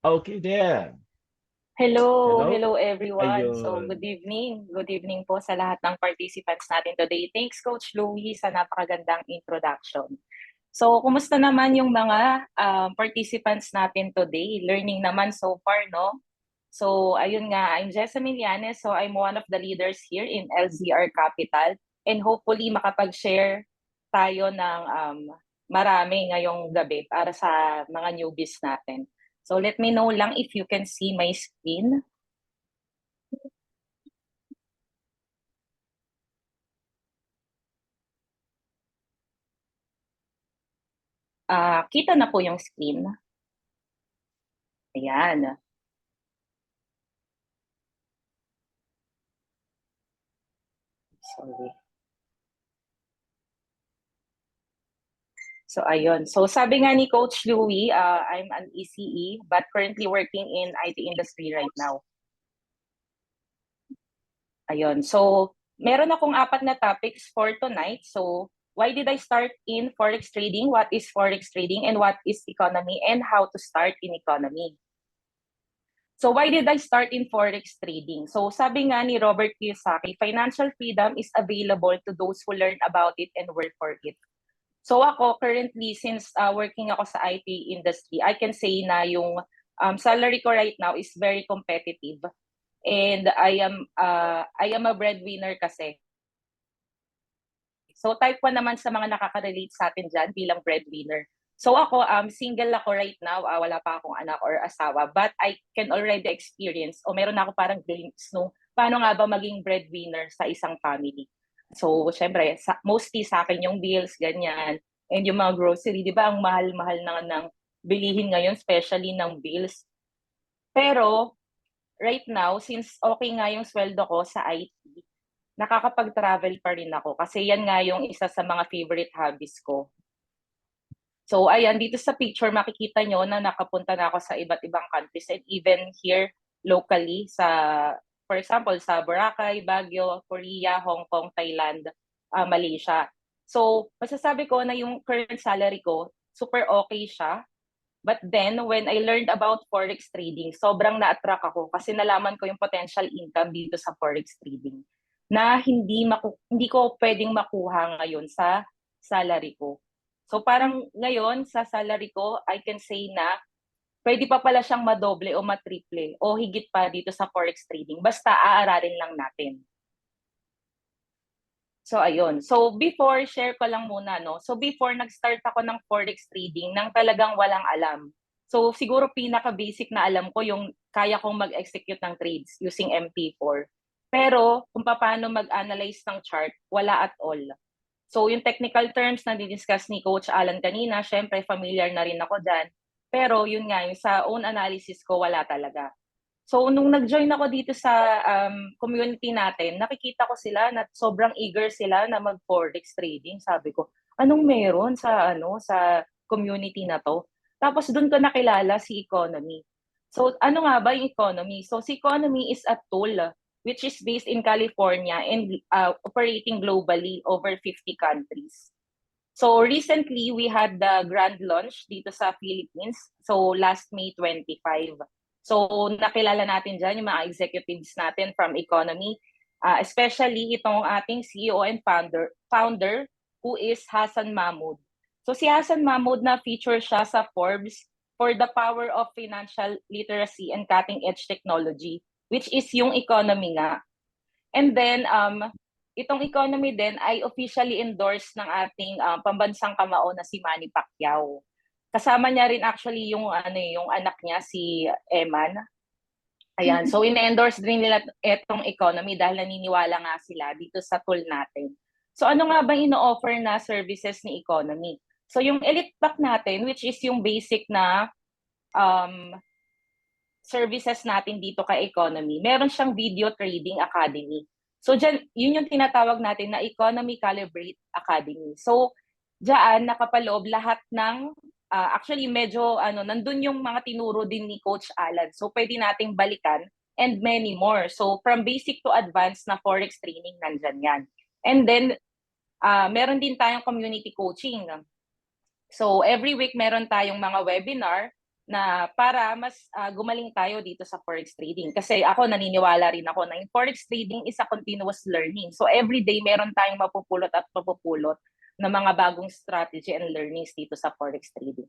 Okay there. Hello, Hello? hello everyone. So Ayun. good evening. Good evening po sa lahat ng participants natin today. Thanks Coach Louie sa napakagandang introduction. So kumusta naman yung mga participants natin today? Learning naman so far, no? So ayun nga, I'm Jessamine Llanes. So I'm one of the leaders here in LZR Capital and hopefully makapag-share tayo ng marami ngayong gabi para sa mga newbies natin. So let me know lang if you can see my screen. Kita na po yung screen. Ayan. Sorry. So ayun. So sabi nga ni Coach Louie, I'm an ECE but currently working in IT industry right now. Ayun. So meron akong 4 na topics for tonight. So why did I start in Forex trading? What is Forex trading and what is economy and how to start in economy? So why did I start in Forex trading? So sabi nga ni Robert Kiyosaki, financial freedom is available to those who learn about it and work for it. So ako currently, since working ako sa IT industry, I can say na yung salary ko right now is very competitive. And I am a breadwinner kasi. So type 1 naman sa mga nakaka-relate sa atin dyan bilang breadwinner. So ako, single ako right now, wala pa akong anak or asawa, but I can already experience, meron ako parang glimpse nung paano nga ba maging breadwinner sa isang family. So, syempre, mostly sa akin yung bills, ganyan, and yung mga grocery, di ba, ang mahal-mahal na ng bilihin ngayon, especially ng bills. Pero, right now, since okay nga yung sweldo ko sa IT, nakakapag-travel pa rin ako kasi yan nga yung isa sa mga favorite hobbies ko. So ayan, dito sa picture makikita nyo na nakapunta na ako sa iba't ibang countries and even here locally for example, sa Boracay, Baguio, Korea, Hong Kong, Thailand, Malaysia. So masasabi ko na yung current salary ko, super okay siya. But then, when I learned about forex trading, sobrang na-attract ako kasi nalaman ko yung potential income dito sa forex trading na hindi ko pwedeng makuha ngayon sa salary ko. So parang ngayon sa salary ko, I can say na pwede pa pala siyang madoble o matriple o higit pa dito sa forex trading. Basta aaralin lang natin. So ayun. So before, share ko lang muna, no? So before, nag-start ako ng forex trading nang talagang walang alam. So siguro pinaka-basic na alam ko yung kaya kong mag-execute ng trades using MP4. Pero kung paano mag-analyze ng chart, wala at all. So yung technical terms na didiscuss ni Coach Alan kanina, syempre familiar na rin ako dyan. Pero yun nga, yung sa own analysis ko, wala talaga. So, nung nag-join ako dito sa community natin, nakikita ko sila na sobrang eager sila na mag-forex trading. Sabi ko, anong meron sa community na to? Tapos doon ko nakilala si Economy. So, ano nga ba yung Economy? So, si Economy is a tool which is based in California and operating globally over 50 countries. So, recently, we had the grand launch dito sa Philippines. So, last May 25. So nakilala natin dyan yung mga executives natin from Economy, especially itong ating CEO and founder who is Hassan Mahmoud. So si Hassan Mahmoud na feature siya sa Forbes for the power of financial literacy and cutting-edge technology, which is yung Economy nga. And then itong Economy din ay officially endorsed ng ating pambansang kamao na si Manny Pacquiao. Kasama niya rin actually yung anak niya si Eman. Ayan, so in-endorse din nila etong Economy dahil naniniwala nga sila dito sa tool natin. So ano nga ba ino-offer na services ni Economy? So yung Elite Pack natin, which is yung basic na services natin dito kay Economy, meron siyang Video Trading Academy. So dyan, yun yung tinatawag natin na Economy Calibrate Academy. So dyan nakapaloob lahat ng actually medyo nandun yung mga tinuro din ni Coach Alan. So pwede nating balikan and many more. So from basic to advanced na forex training nandyan yan. And then meron din tayong community coaching. So every week meron tayong mga webinar na para mas gumaling tayo dito sa forex trading. Kasi ako naniniwala rin ako na yung forex trading is a continuous learning. So every day meron tayong mapupulot at mapupulot na mga bagong strategy and learnings dito sa forex trading.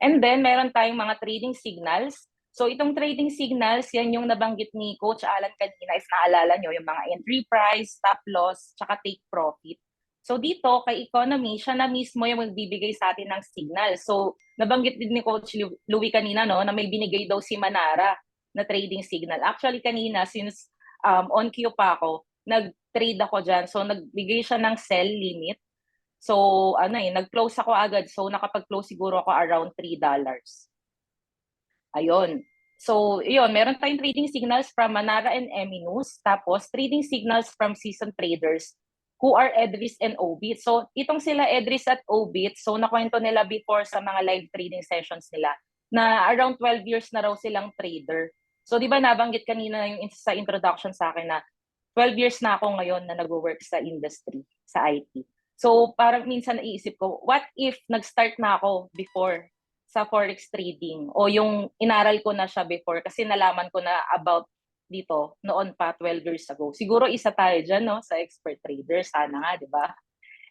And then, meron tayong mga trading signals. So, itong trading signals, yan yung nabanggit ni Coach Alan kanina, if naalala nyo, yung mga entry price, stop loss, tsaka take profit. So, dito, kay Economy, siya na mismo yung magbibigay sa atin ng signal. So, nabanggit din ni Coach Louie kanina, no, na may binigay daw si Manara na trading signal. Actually, kanina, since on queue pa ako, nag-trade ako dyan. So, nagbigay siya ng sell limit. So, nag-close ako agad. So, nakapag-close siguro ako around $3. Ayun. So, yun, meron tayong trading signals from Manara and Eminus. Tapos, trading signals from seasoned traders who are Edris and Obit. So, itong sila Edris at Obit, so nakwento nila before sa mga live trading sessions nila na around 12 years na raw silang trader. So, di ba nabanggit kanina yung sa introduction sa akin na 12 years na ako ngayon na nag-work sa industry, sa IT. So, parang minsan naisip ko, what if nag-start na ako before sa forex trading o yung inaral ko na siya before kasi nalaman ko na about dito noon pa 12 years ago. Siguro isa tayo dyan, no, sa expert trader. Sana nga, di ba?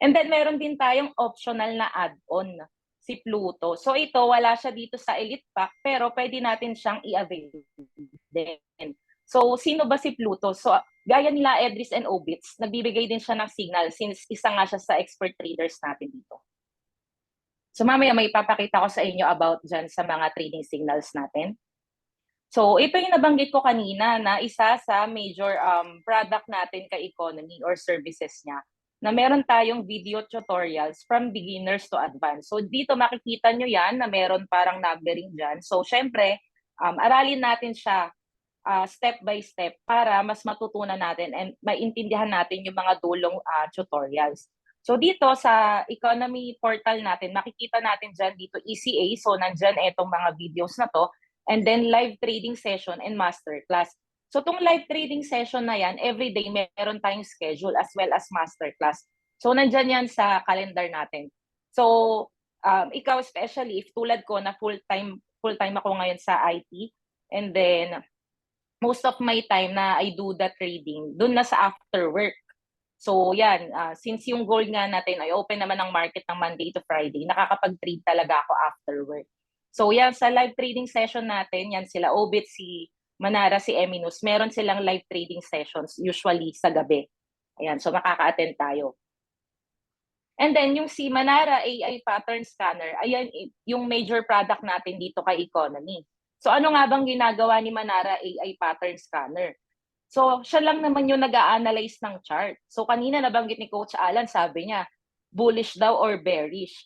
And then, meron din tayong optional na add-on, si Pluto. So, ito, wala siya dito sa Elite Pack, pero pwede natin siyang i-avail din. So, sino ba si Pluto? So, gaya nila Edris and Obits, nagbibigay din siya ng signal since isa nga siya sa expert traders natin dito. So mamaya may papakita ko sa inyo about dyan sa mga trading signals natin. So ito yung nabanggit ko kanina na isa sa major product natin kay Economy or services niya na meron tayong video tutorials from beginners to advanced. So dito makikita nyo yan na meron parang numbering dyan. So syempre, aralin natin siya step by step para mas matutunan natin and maintindihan natin yung mga dulong tutorials. So dito sa economy portal natin, makikita natin dyan dito ECA. So nandyan itong mga videos na to. And then live trading session and masterclass. So itong live trading session na yan, everyday meron tayong schedule as well as masterclass. So nandyan yan sa calendar natin. So ikaw especially, if tulad ko na full-time ako ngayon sa IT, and then most of my time na I do the trading, dun na sa after work. So yan, since yung goal nga natin ay open naman ang market ng Monday to Friday, nakakapag-trade talaga ako after work. So yan, sa live trading session natin, yan sila Obit, si Manara, si Eminus, meron silang live trading sessions usually sa gabi. Ayan, so makaka-attend tayo. And then yung si Manara AI Pattern Scanner, ayan yung major product natin dito kay Economy. So ano nga bang ginagawa ni Manara AI Pattern Scanner? So siya lang naman yung nag-a-analyze ng chart. So kanina nabanggit ni Coach Alan, sabi niya, bullish daw or bearish.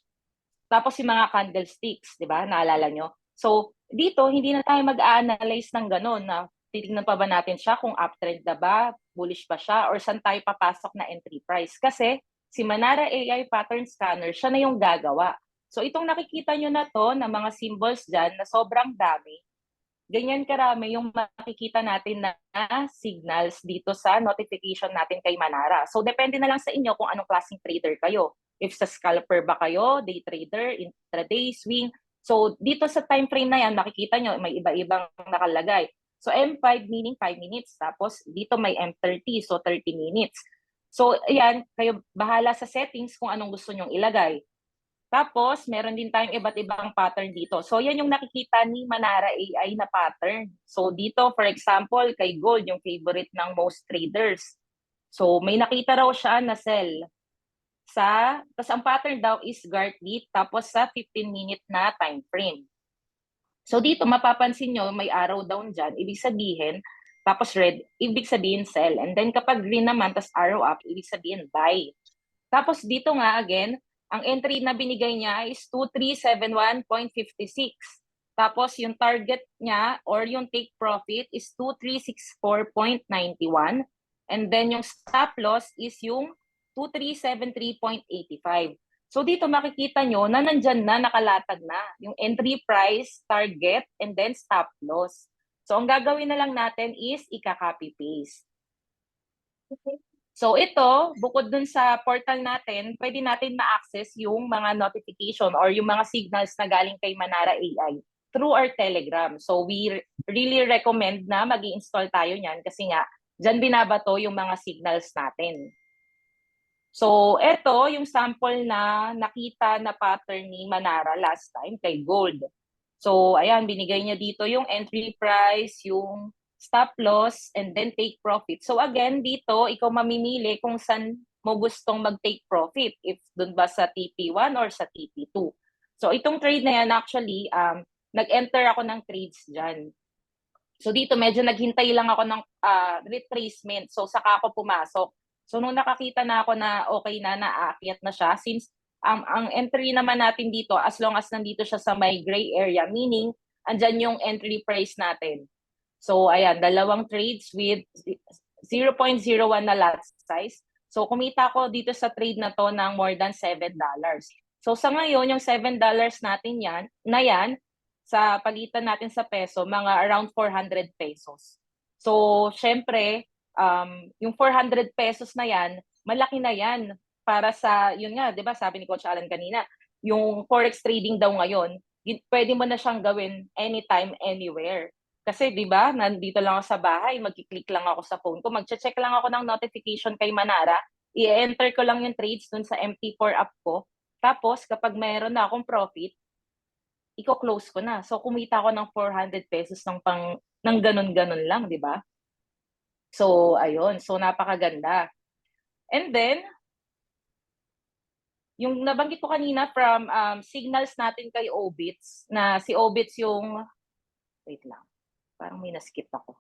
Tapos yung mga candlesticks, di ba? Naalala nyo? So dito, hindi na tayo mag-a-analyze ng ganun na titignan pa ba natin siya kung uptrend na ba, bullish ba siya, or saan tayo papasok na entry price. Kasi si Manara AI Pattern Scanner, siya na yung gagawa. So itong nakikita nyo na to, na mga symbols dyan, na sobrang dami, ganyan karami yung makikita natin na signals dito sa notification natin kay Manara. So depende na lang sa inyo kung anong klaseng trader kayo. If sa scalper ba kayo, day trader, intraday, swing. So dito sa time frame na yan, makikita nyo may iba-ibang nakalagay. So M5 meaning 5 minutes. Tapos dito may M30, so 30 minutes. So, ayan, kayo bahala sa settings kung anong gusto nyong ilagay. Tapos, meron din tayong iba't ibang pattern dito. So, yan yung nakikita ni Manara AI na pattern. So, dito, for example, kay Gold, yung favorite ng most traders. So, may nakita raw siya na sell. Tapos ang pattern daw is Gartley, tapos sa 15-minute na time frame. So, dito, mapapansin nyo, may arrow down dyan. Ibig sabihin, tapos red, ibig sabihin sell. And then kapag green naman, tapos arrow up, ibig sabihin buy. Tapos dito nga again, ang entry na binigay niya is 2371.56. Tapos yung target niya or yung take profit is 2364.91. And then yung stop loss is yung 2373.85. So dito makikita nyo na nandyan na, nakalatag na yung entry price, target, and then stop loss. So, ang gagawin na lang natin is ika-copy paste. Okay. So, ito, bukod dun sa portal natin, pwede natin ma-access yung mga notification or yung mga signals na galing kay Manara AI through our Telegram. So, we really recommend na mag-i-install tayo niyan kasi nga, dyan binabato yung mga signals natin. So, ito yung sample na nakita na pattern ni Manara last time kay Gold. So, ayan, binigay niya dito yung entry price, yung stop loss, and then take profit. So, again, dito, ikaw mamimili kung saan mo gustong mag-take profit. If dun ba sa TP1 or sa TP2. So, itong trade na yan, actually, nag-enter ako ng trades dyan. So, dito, medyo naghintay lang ako ng retracement. So, saka ako pumasok. So, nung nakakita na ako na okay na, naakyat na siya, since ang entry naman natin dito, as long as nandito siya sa may gray area, meaning, andyan yung entry price natin. So, ayan, dalawang trades with 0.01 na lot size. So, kumita ko dito sa trade na to ng more than $7. So, sa ngayon, yung $7 natin yan, sa pagitan natin sa peso, mga around 400 pesos. So, syempre, yung 400 pesos na yan, malaki na yan para sa, yun nga, di ba, sabi ni Coach Alan kanina, yung forex trading daw ngayon, pwede mo na siyang gawin anytime, anywhere. Kasi, di ba, nandito lang ako sa bahay, magkiklik lang ako sa phone ko, magche-check lang ako ng notification kay Manara, i-enter ko lang yung trades dun sa MT4 app ko, tapos, kapag mayroon na akong profit, i-close ko na. So, kumita ako ng 400 pesos ng ganun-ganun lang, di ba? So, ayun. So, napakaganda. And then, yung nabanggit ko kanina from signals natin kay Obits, na si Obits yung, wait lang, parang may na-skip ako.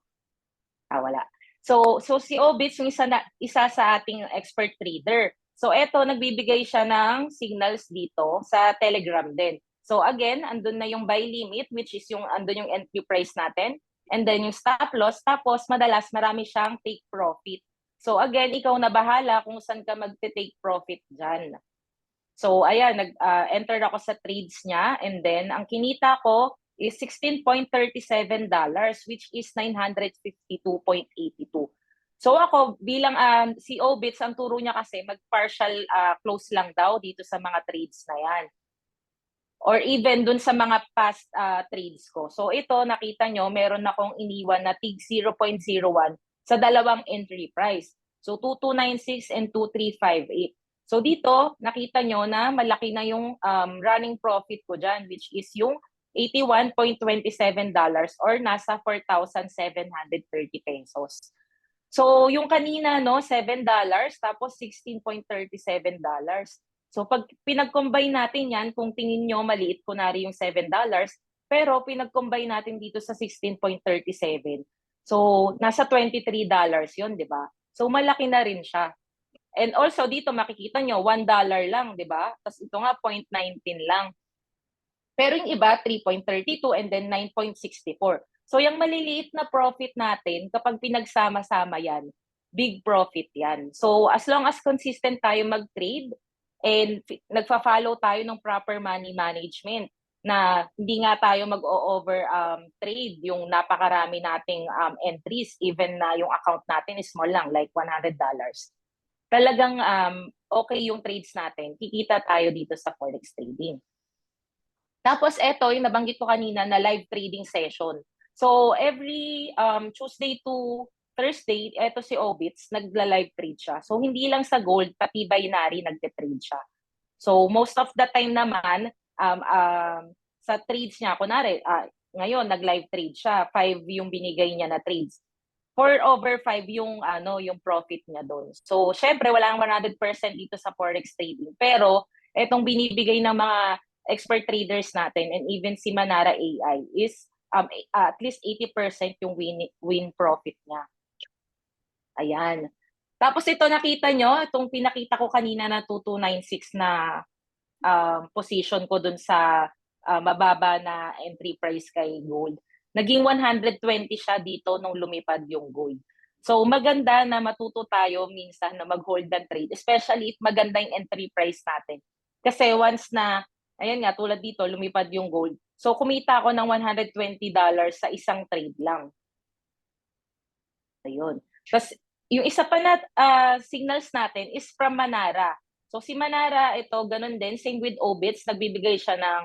Wala. So si Obits yung isa sa ating expert trader. So eto, nagbibigay siya ng signals dito sa Telegram din. So again, andun na yung buy limit, which is yung andun yung entry price natin. and then yung stop loss, tapos madalas marami siyang take profit. So again, ikaw na bahala kung saan ka magte-take profit dyan. So ayan, nag-enter ako sa trades niya, and then ang kinita ko is $16.37, which is 952.82. So ako bilang si Obits, ang turo niya kasi mag-partial close lang daw dito sa mga trades na yan. Or even dun sa mga past trades ko. So ito, nakita nyo, meron akong iniwan na tig 0.01 sa dalawang entry price. So 2296 and 2358. So dito, nakita nyo na malaki na yung running profit ko dyan, which is yung $81.27 or nasa 4,730 pesos. So yung kanina, no, $7 tapos $16.37. So pag pinag-combine natin yan, kung tingin nyo maliit kunwari yung $7, pero pinag-combine natin dito sa 16.37. So nasa $23 yun, di ba? So malaki na rin siya. And also dito makikita nyo, $1 lang, di ba? Tapos ito nga, 0.19 lang. Pero yung iba, 3.32 and then 9.64. So yung maliliit na profit natin, kapag pinagsama-sama yan, big profit yan. So as long as consistent tayo mag-trade and nagfa-follow tayo ng proper money management, na hindi nga tayo mag-over trade yung napakarami nating entries, even na yung account natin is small lang, like $100. Talagang okay yung trades natin, kikita tayo dito sa forex trading. Tapos eto, yung nabanggit ko kanina na live trading session. So every Tuesday to Thursday, eto si Obits, nagla-live trade siya. So hindi lang sa gold, pati binary nagte-trade siya. So most of the time naman, sa trades niya, kunwari, ngayon nag-live trade siya, 5 yung binigay niya na trades. 4/5 yung yung profit niya doon. So syempre wala ang 100% dito sa forex trading, pero etong binibigay ng mga expert traders natin and even si Manara AI is at least 80% yung win profit niya. Ayan. Tapos ito nakita nyo, itong pinakita ko kanina na 2296 na position ko dun sa mababa na entry price kay gold. Naging 120 siya dito nung lumipad yung gold. So maganda na matuto tayo minsan na mag-hold and trade, especially if maganda yung entry price natin. Kasi once na, ayan nga, tulad dito, lumipad yung gold. So kumita ako ng $120 sa isang trade lang. Ayun. Tapos yung isa pa na signals natin is from Manara. So si Manara, ito, ganun din, same with Obits, nagbibigay siya ng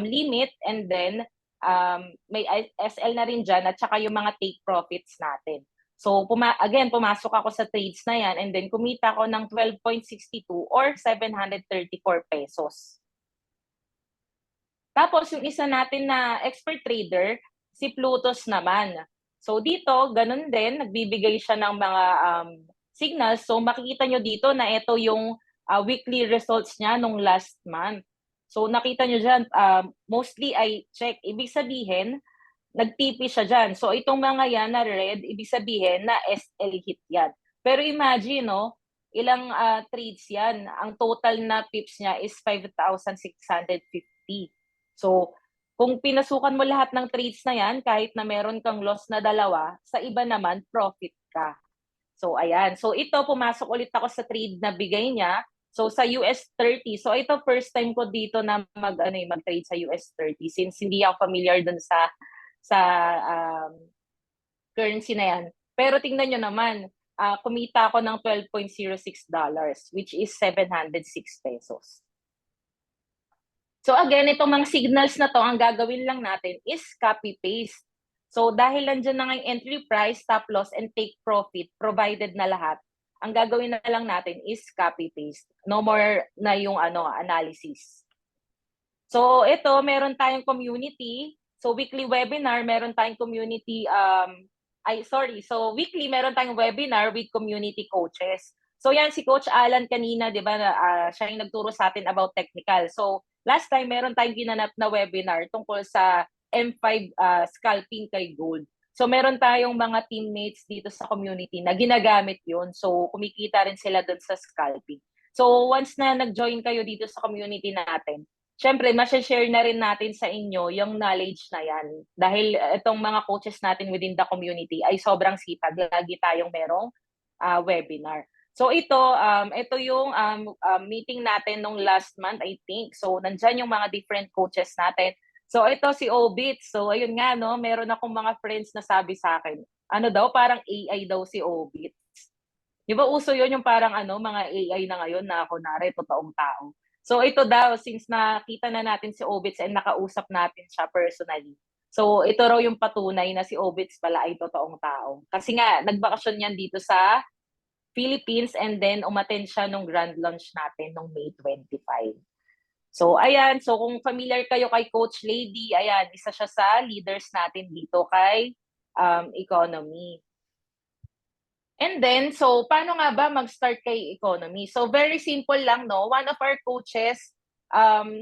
limit, and then may SL na rin dyan, at saka yung mga take profits natin. So again, pumasok ako sa trades na yan, and then kumita ako ng 12.62 or 734 pesos. Tapos yung isa natin na expert trader, si Plutos naman. So dito, ganun din, nagbibigay siya ng mga signals. So makikita nyo dito na ito yung weekly results niya nung last month. So nakita nyo dyan, mostly I check. Ibig sabihin, nag-TP siya dyan. So itong mga yan na red, ibig sabihin na SL hit yan. Pero imagine, no, ilang trades yan. Ang total na pips niya is 5,650. So kung pinasukan mo lahat ng trades na yan, kahit na meron kang loss na 2, sa iba naman, profit ka. So ayan. So ito, pumasok ulit ako sa trade na bigay niya. So sa US 30, so ito first time ko dito na mag-trade sa US 30 since hindi ako familiar dun sa currency na yan. Pero tingnan nyo naman, kumita ako ng $12.06, which is 706 pesos. So again, itong mga signals na to, ang gagawin lang natin is copy-paste. So dahil nandiyan na nga yung entry price, stop loss, and take profit, provided na lahat, ang gagawin na lang natin is copy-paste. No more na yung analysis. So ito, meron tayong community. So weekly webinar, meron tayong community, so weekly meron tayong webinar with community coaches. So yan, si Coach Alan kanina, di ba, siya yung nagturo sa atin about technical. So last time, meron tayong ginanap na webinar tungkol sa M5 scalping kay gold. So meron tayong mga teammates dito sa community na ginagamit yun. So kumikita rin sila doon sa scalping. So once na nag-join kayo dito sa community natin, syempre, share na rin natin sa inyo yung knowledge na yan. Dahil itong mga coaches natin within the community ay sobrang sipag. Lagi tayong merong webinar. So ito yung meeting natin nung last month, I think. So nandyan yung mga different coaches natin. So ito si Obits. So ayun nga, no, meron akong mga friends na sabi sa akin, ano daw, parang AI daw si Obits. Di ba uso yun yung parang mga AI na ngayon na kunwari totoong tao. So ito daw, since nakita na natin si Obits and nakausap natin siya personally. So ito raw yung patunay na si Obits pala ay totoong tao. Kasi nga, nagbakasyon yan dito sa Philippines and then umattend siya nung grand launch natin nung May 25. So ayan, so kung familiar kayo kay Coach Lady, ayan, isa siya sa leaders natin dito kay economy. And then, so paano nga ba mag-start kay economy? So very simple lang, no? One of our coaches,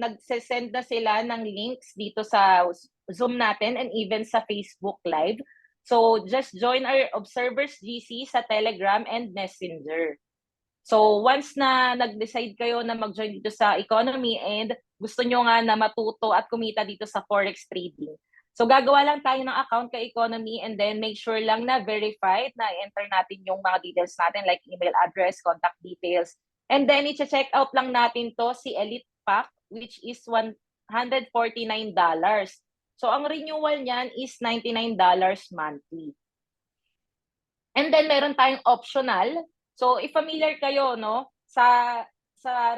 nagsesend na sila ng links dito sa Zoom natin and even sa Facebook Live. So just join our Observers GC sa Telegram and Messenger. So once na nag-decide kayo na mag-join dito sa economy and gusto nyo nga na matuto at kumita dito sa Forex trading, so gagawa lang tayo ng account kay economy and then make sure lang na verified na enter natin yung mga details natin like email address, contact details. And then i-check out lang natin to si Elite Pack which is $149. So ang renewal niyan is $99 monthly. And then meron tayong optional. So if familiar kayo, no, sa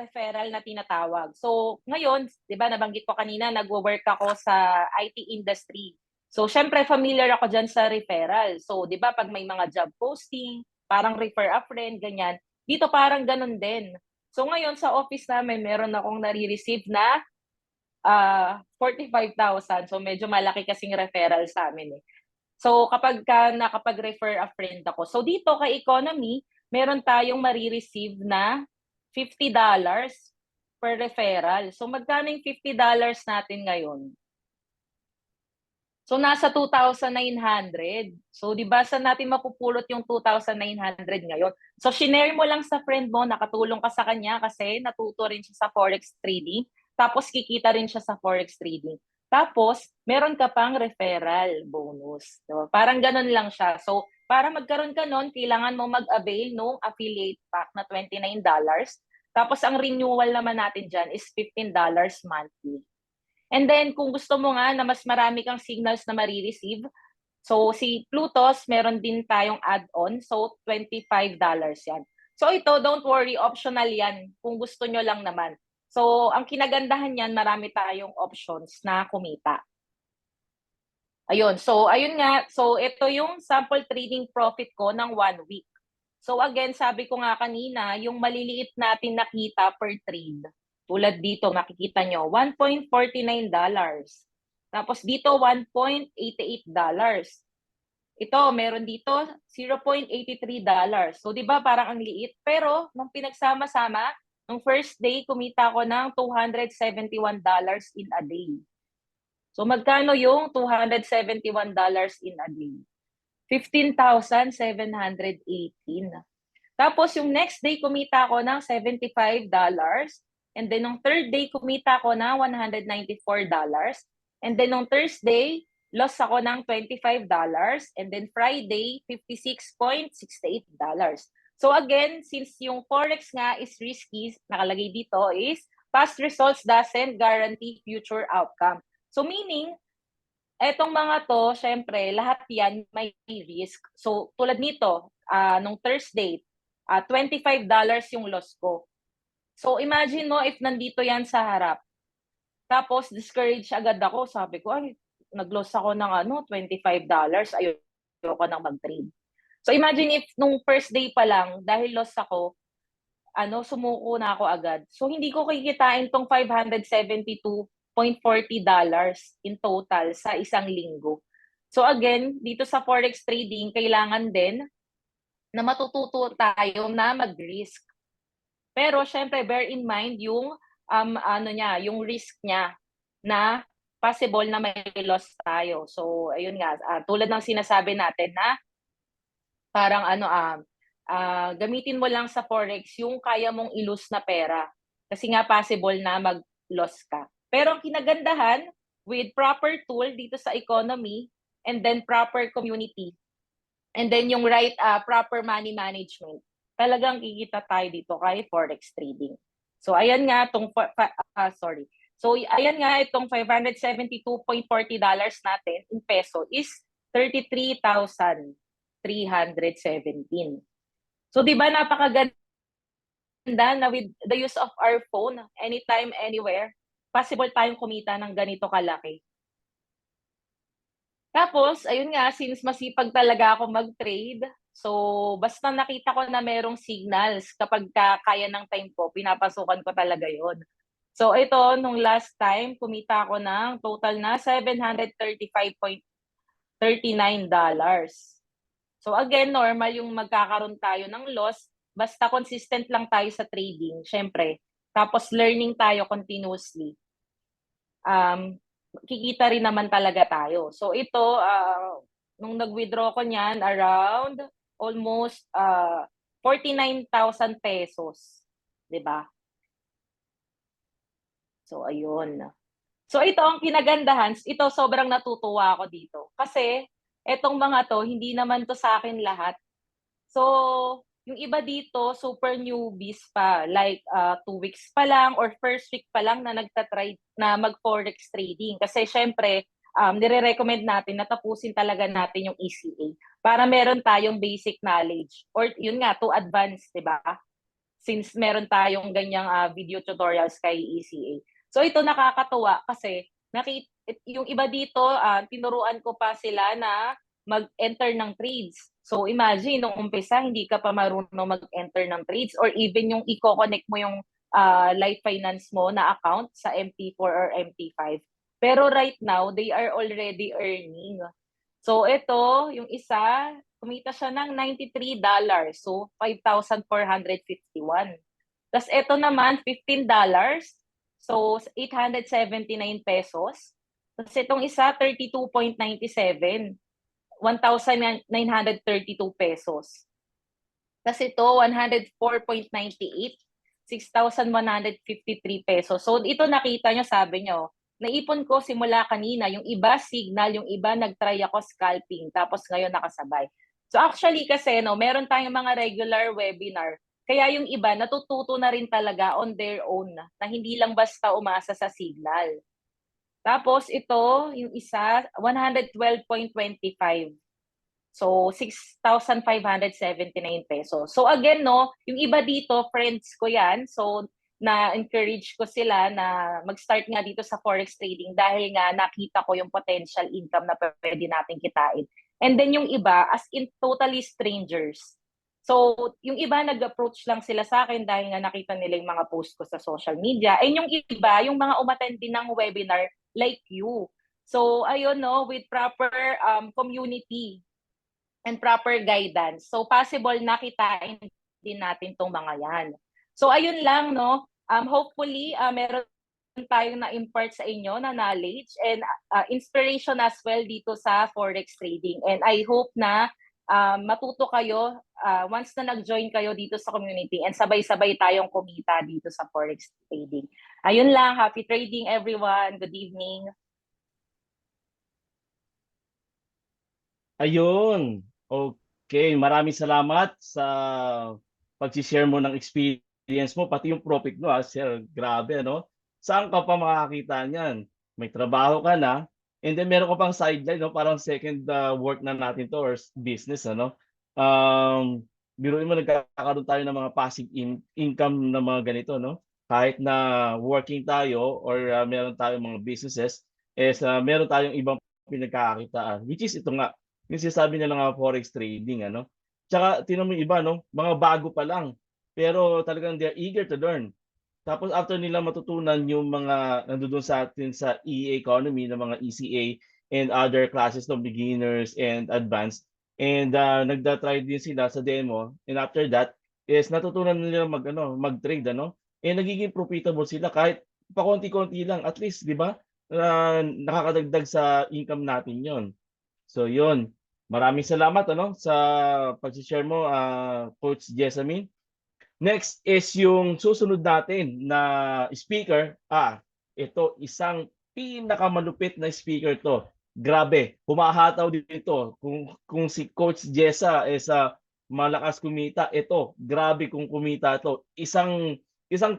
referral na tinatawag. So ngayon, 'di ba nabanggit ko kanina, nagwo-work ako sa IT industry. So syempre familiar ako diyan sa referral. So 'di ba pag may mga job posting, parang refer a friend ganyan, dito parang ganun din. So ngayon sa office namin meron akong nare-receive na 45,000. So medyo malaki kasing referral sa amin eh. So kapag nakapag-refer a friend ako. So dito kay economy, meron tayong marireceive na $50 per referral. So magkano yung $50 natin ngayon? So nasa 2,900. So 'di ba saan natin mapupulot yung 2,900 ngayon? So shinare mo lang sa friend mo, nakatulong ka sa kanya kasi natuto rin siya sa forex trading, tapos kikita rin siya sa forex trading. Tapos meron ka pang referral bonus. So, parang ganun lang siya. So para magkaroon ka nun, kailangan mo mag-avail nung affiliate pack na $29. Tapos ang renewal naman natin dyan is $15 monthly. And then kung gusto mo nga na mas marami kang signals na marireceive, so si Plutos, meron din tayong add-on. So $25 yan. So ito, don't worry, optional yan kung gusto nyo lang naman. So ang kinagandahan yan, marami tayong options na kumita. Ayun, so ayun nga, so ito yung sample trading profit ko ng 1 week. So again, sabi ko nga kanina, yung maliliit natin nakita per trade. Tulad dito, makikita nyo, $1.49. Tapos dito, $1.88. Ito, meron dito, $0.83. So di ba parang ang liit? Pero nung pinagsama-sama, nung first day, kumita ko ng $271 in a day. So magkano yung $271 in a day? 15,718. Tapos yung next day kumita ako ng $75 and then nung third day kumita ako ng $194 and then nung Thursday loss ako ng $25 and then Friday $56.68. So again, since yung forex nga is risky, nakalagay dito is past results doesn't guarantee future outcome. So meaning etong mga to, syempre, lahat yan may risk. So, tulad nito, nung Thursday, $25 yung loss ko. So, imagine mo if nandito yan sa harap. Tapos, discourage agad ako. Sabi ko, ay, nag-loss ako ng $25. Ayoko nang mag-trade. So, imagine if nung first day pa lang, dahil loss ako, sumuko na ako agad. So, hindi ko kikitain tong $572.40 in total sa isang linggo. So again, dito sa forex trading, kailangan din na matututo tayo na mag-risk. Pero syempre, bear in mind yung yung risk niya na possible na may loss tayo. So ayun nga, tulad ng sinasabi natin na parang gamitin mo lang sa forex yung kaya mong i-lose na pera. Kasi nga possible na mag-loss ka. Pero ang kinagandahan, with proper tool dito sa economy, and then proper community, and then yung proper money management, talagang kikita tayo dito kay forex trading. So ayan nga itong $572.40 natin in peso is 33,317. So 'di ba napakaganda na with the use of our phone, anytime, anywhere, possible tayong kumita ng ganito kalaki. Tapos, ayun nga, since masipag talaga ako mag-trade, so basta nakita ko na merong signals kapag kaya ng time ko, pinapasukan ko talaga yon. So ito, nung last time, kumita ako ng total na $735.39. So again, normal yung magkakaroon tayo ng loss, basta consistent lang tayo sa trading, syempre. Tapos learning tayo continuously. Kikita rin naman talaga tayo. So ito, nung nag-withdraw ko niyan, around almost 49,000 pesos. 'Di ba? So ayun. So ito ang kinagandahan, ito sobrang natutuwa ako dito. Kasi etong mga to, hindi naman to sa akin lahat. So, yung iba dito, super newbies pa. Like, 2 weeks pa lang or first week pa lang na nagtatry na mag-forex trading. Kasi syempre, nire-recommend natin na tapusin talaga natin yung ECA para meron tayong basic knowledge. Or yun nga, to advance, di ba? Since meron tayong ganyang video tutorials kay ECA. So ito nakakatuwa kasi yung iba dito, tinuruan ko pa sila na mag-enter ng trades. So imagine, nung umpisa, hindi ka pa marunong mag-enter ng trades or even yung i-connect mo yung Life Finance mo na account sa MT4 or MT5. Pero right now, they are already earning. So ito, yung isa, kumita siya ng $93. So 5,451. Tapos ito naman, $15. So 879 pesos. Tapos itong isa, 32.97. 1,932 pesos. Tapos ito, 104.98. 6,153 pesos. So ito nakita nyo, sabi nyo, naipon ko simula kanina, yung iba signal, yung iba nagtry ako scalping, tapos ngayon nakasabay. So actually kasi, meron tayong mga regular webinar, kaya yung iba natututo na rin talaga on their own, na hindi lang basta umasa sa signal. Tapos ito, yung isa, 112.25. So, 6,579 pesos. So again, yung iba dito, friends ko yan. So, na-encourage ko sila na mag-start nga dito sa forex trading dahil nga nakita ko yung potential income na pwede natin kitain. And then yung iba, as in totally strangers. So, yung iba nag-approach lang sila sa akin dahil nga nakita nila yung mga post ko sa social media. And yung iba, yung mga umattend din ng webinar like you. So, ayun, with proper community and proper guidance. So, possible na kitain din natin tong mga yan. So, ayun lang, hopefully, meron tayong na-impart sa inyo na knowledge and inspiration as well dito sa forex trading. And I hope na matuto kayo once na nag-join kayo dito sa community and sabay-sabay tayong kumita dito sa forex trading. Ayun lang, happy trading everyone. Good evening. Ayun. Okay, maraming salamat sa pag-share mo ng experience mo, pati yung profit mo, sir. Grabe, Saan ka pa makakita niyan? May trabaho ka na, and then meron ka pang sideline, parang second work na natin to or business, biruin mo, nagkakaroon tayo ng mga passive income na mga ganito, Kahit na working tayo or meron tayong mga businesses, meron tayong ibang pinagkakakitaan, which is ito nga, yung sinasabi nila nga forex trading, Tsaka tingnan mo yung iba, mga bago pa lang, pero talagang they're eager to learn. Tapos after nila matutunan yung mga nandoon sa atin sa e-economy ng mga ECA and other classes ng beginners and advanced, and nagda-try din sila sa demo, and after that is natutunan nila mag-trade, and nagiging profitable sila kahit pakonti-konti lang, at least, di ba? Nakakadagdag sa income natin yon. So yun, maraming salamat sa pag-share mo, Coach Jessamine. Next is yung susunod natin na speaker. ito, isang pinakamalupit na speaker 'to. Grabe, humahataw dito. Kung si Coach Jessa sa malakas kumita, ito, grabe kung kumita 'to. Isang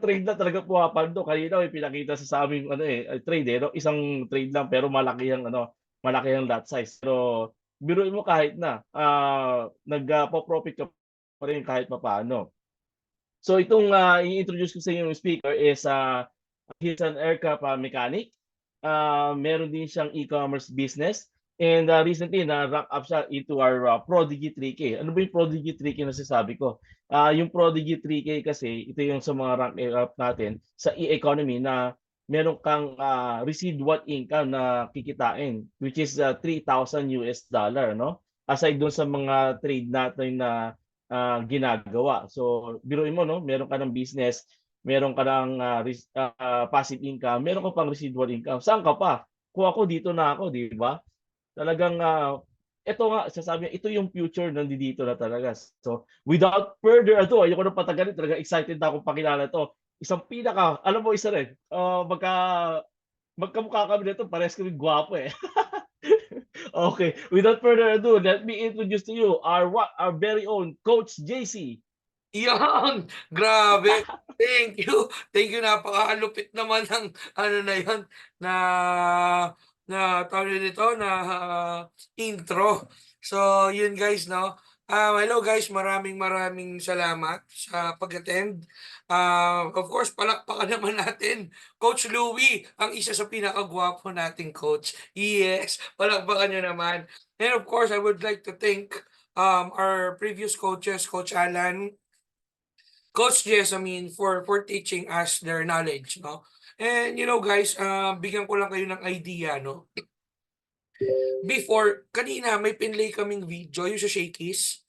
trade na talaga pumapaldo. Kanina may pinakita sa aming ano, trade, 'no, isang trade lang pero malaki ang ano, malaki ang lot size. Pero biruin mo kahit na, nagpo-profit ka pa rin kahit papaano. So itong, i-introduce ko sa inyo yung speaker is, he's an aircraft, mechanic. Meron din siyang e-commerce business and, recently na-rank up siya into our, Prodigy 3K. Ano ba yung Prodigy 3K na sinasabi ko? Yung Prodigy 3K kasi ito yung sa mga rank up natin sa e-economy na meron kang, residual income na kikitain, which is, $3,000 no? Aside dun sa mga trade natin na, ginagawa. So biruin mo 'no, meron ka ng business, meron ka ng, passive income, meron ka pang residual income. Saan ka pa? Kung ako dito na ako, 'di ba? Talagang, ito nga sasabi niya, ito yung future nandito na talaga. So without further ado, ayoko na patagalin, talagang excited na akong pakilala 'to. Isang alam mo isa rin, magkamukha kami nito, parehas kaming gwapo, eh. Okay, without further ado, let me introduce to you our very own Coach JC. Yan, grabe. Thank you. Thank you, napakalupit naman ng ano na 'yon, na tawag nito, na intro. So, yun guys 'no. Hello guys, maraming salamat sa pag-attend. Of course, palakpakan naman natin Coach Louie, ang isa sa pinakagwapo nating coach. Yes, palakpakan niyo naman. And of course, I would like to thank our previous coaches, Coach Alan, Coach Jessamine, for teaching us their knowledge, no? And you know guys, bigyan ko lang kayo ng idea, no? Before, kanina may pinlay kaming video, yung sa Shakey's.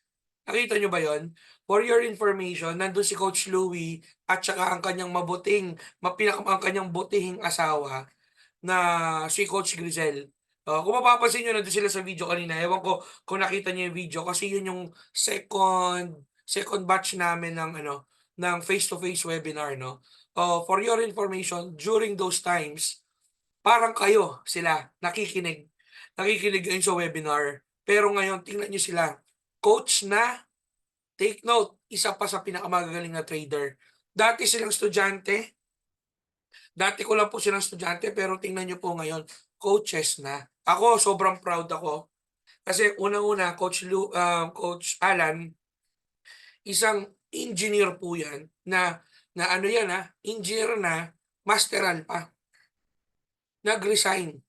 Nakita nyo ba yon? For your information, nandun si Coach Louie at saka ang kanyang ang kanyang butihing asawa na si Coach Grizel. Kung mapapansin nyo, nandun sila sa video kanina. Ewan ko kung nakita nyo yung video kasi yun yung second batch namin ng ng face-to-face webinar, no? For your information, during those times, parang kayo sila nakikinig. Nakikinig ngayon sa webinar. Pero ngayon, tingnan nyo sila. Coach na, take note, isa pa sa pinakamagagaling na trader. Dati ko lang po silang estudyante, pero tingnan nyo po ngayon, coaches na. Ako, sobrang proud ako. Kasi unang-una, Coach Alan, isang engineer po yan, na ano yan engineer na, masteral pa. Nag-resign.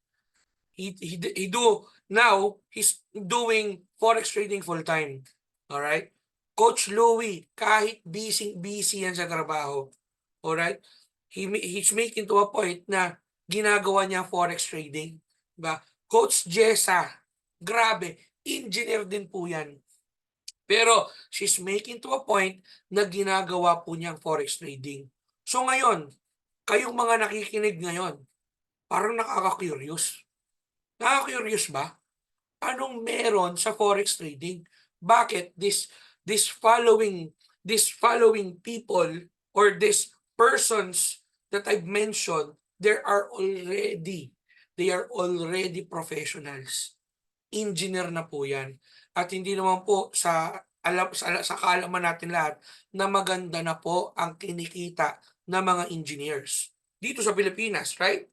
Now he's doing forex trading full time. All right? Coach Louie, kahit busy yan sa trabaho. All right? He's making to a point na ginagawa niya forex trading. Diba? Coach Jessa, grabe, engineer din po yan. Pero she's making to a point na ginagawa po niyang forex trading. So ngayon, kayong mga nakikinig ngayon, parang nakaka-curious. Nakaka-curious ba? Anong meron sa forex trading? Bakit this following people or these persons that I've mentioned, they are already professionals. Engineer na po 'yan. At hindi naman po sa kaalaman natin lahat na maganda na po ang kinikita ng mga engineers dito sa Pilipinas, right?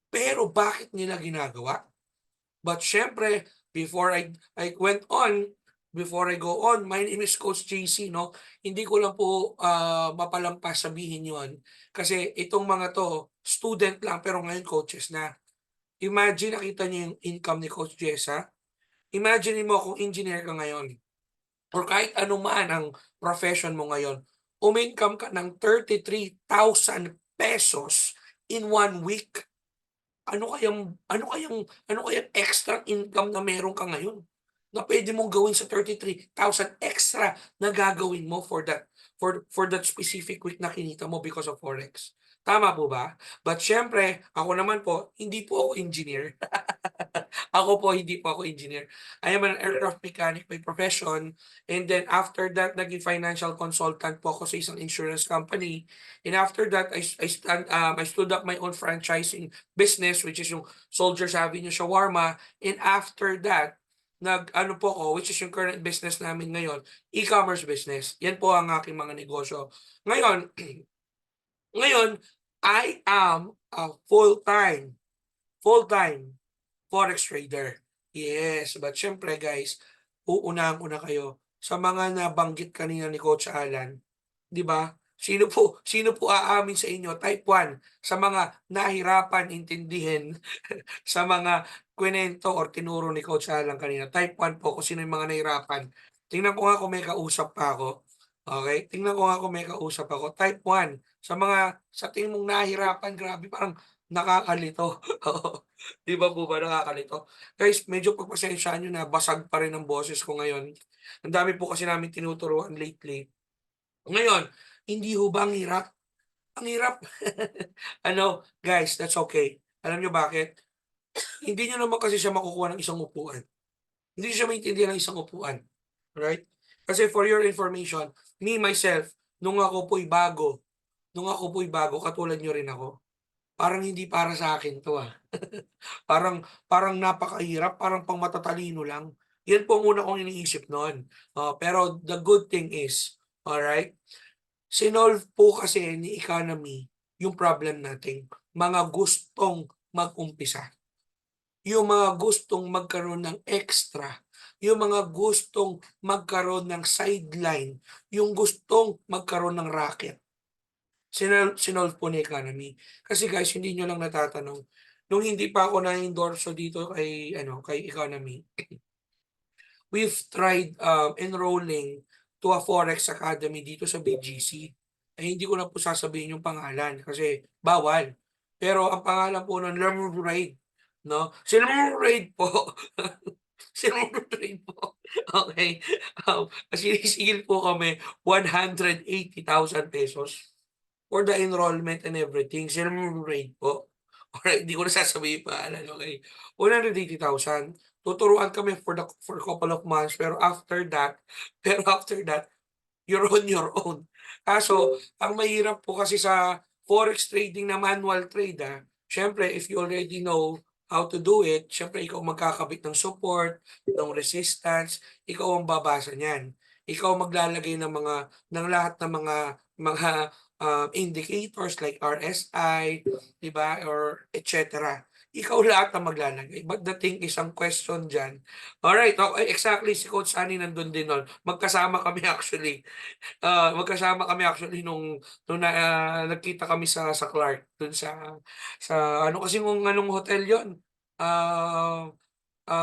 Pero bakit nila ginagawa? But syempre, before I go on, my name is Coach JC, no? Hindi ko lang po mapalampas sabihin yon. Kasi itong mga to, student lang, pero ngayon coaches na. Imagine, nakita niyo yung income ni Coach Jessa. Imagine mo kung engineer ka ngayon, or kahit ano man ang profession mo ngayon, umincome ka ng 33,000 pesos in 1 week. Ano kayang extra income na meron ka ngayon na pwede mong gawin sa 33,000 extra na gagawin mo for that specific week na kinita mo because of forex. Tama po ba? But syempre, ako naman po, hindi po ako engineer. Ako po, hindi po ako engineer. I am an aircraft mechanic by profession. And then after that, naging financial consultant po ako sa isang insurance company. And after that, I stood up my own franchising business, which is yung Soldiers Avenue Shawarma. And after that, ano po ako, which is yung current business namin ngayon, e-commerce business. Yan po ang aking mga negosyo. Ngayon, ngayon, I am a full-time forex trader. Yes, but syempre guys, uunahan ko na kayo sa mga nabanggit kanina ni Coach Alan, 'di ba? Sino po aamin sa inyo type 1 sa mga nahirapan intindihin sa mga kwento or tinuro ni Coach Alan kanina. Type 1 po kung sino yung mga nahirapan. Tingnan ko nga kung may kausap pa ako. Okay? Tingnan ko nga kung may kausap ako. Type 1 sa tingin mong nahirapan, grabe parang nakakalito. Oo. 'Di ba po ba nakakalito? Guys, medyo pagpasensyaan niyo na basag pa rin ang boses ko ngayon. Ang dami po kasi namin tinuturuan lately. Ngayon, hindi ho ba ang hirap? Ang hirap. Ano, guys, that's okay. Alam niyo bakit? Hindi niyo naman kasi siya makukuha ng isang upuan. Hindi siya maintindihan ng isang upuan. Right? Kasi for your information, me myself, nung ako po'y bago, katulad niyo rin ako, parang hindi para sa akin 'to, Parang parang napakahirap, parang pang-matatalino lang. 'Yan po ang una kong iniisip no'n. Pero the good thing is, alright, sinolve po kasi ni economy yung problem natin, mga gustong mag-umpisa, yung mga gustong magkaroon ng extra, yung mga gustong magkaroon ng sideline, yung gustong magkaroon ng racket. Sinolve po ni economy. Kasi guys, hindi niyo lang natatanong, nung hindi pa ako na-endorso dito kay economy, we've tried enrolling to a Forex Academy dito sa BGC. Hindi ko na po sasabihin yung pangalan kasi bawal. Pero ang pangalan po nun, Lemonade, no? Si Lemonade po, si Lemonade po, okay, sinisigil po kami 180,000 pesos for the enrollment and everything. Rate po. Alright, hindi ko na sasabihin pa pangalan, okay? 180,000. Tuturuan kami for a couple of months pero after that, you're on your own. Kaso, ang mahirap po kasi sa forex trading na manual trade, syempre if you already know how to do it, syempre ikaw magkakabit ng support, ng resistance, ikaw ang babasa niyan. Ikaw maglalagay ng lahat ng mga indicators like RSI, 'di ba, or etc. Ikaw lahat ang maglalagay. But the thing is, ang question diyan, alright, okay, exactly si Coach Sunny nandun din nun. Magkasama kami actually. Nung nagkita kami sa Clark dun sa ano kasi kung anong hotel yon. Ah,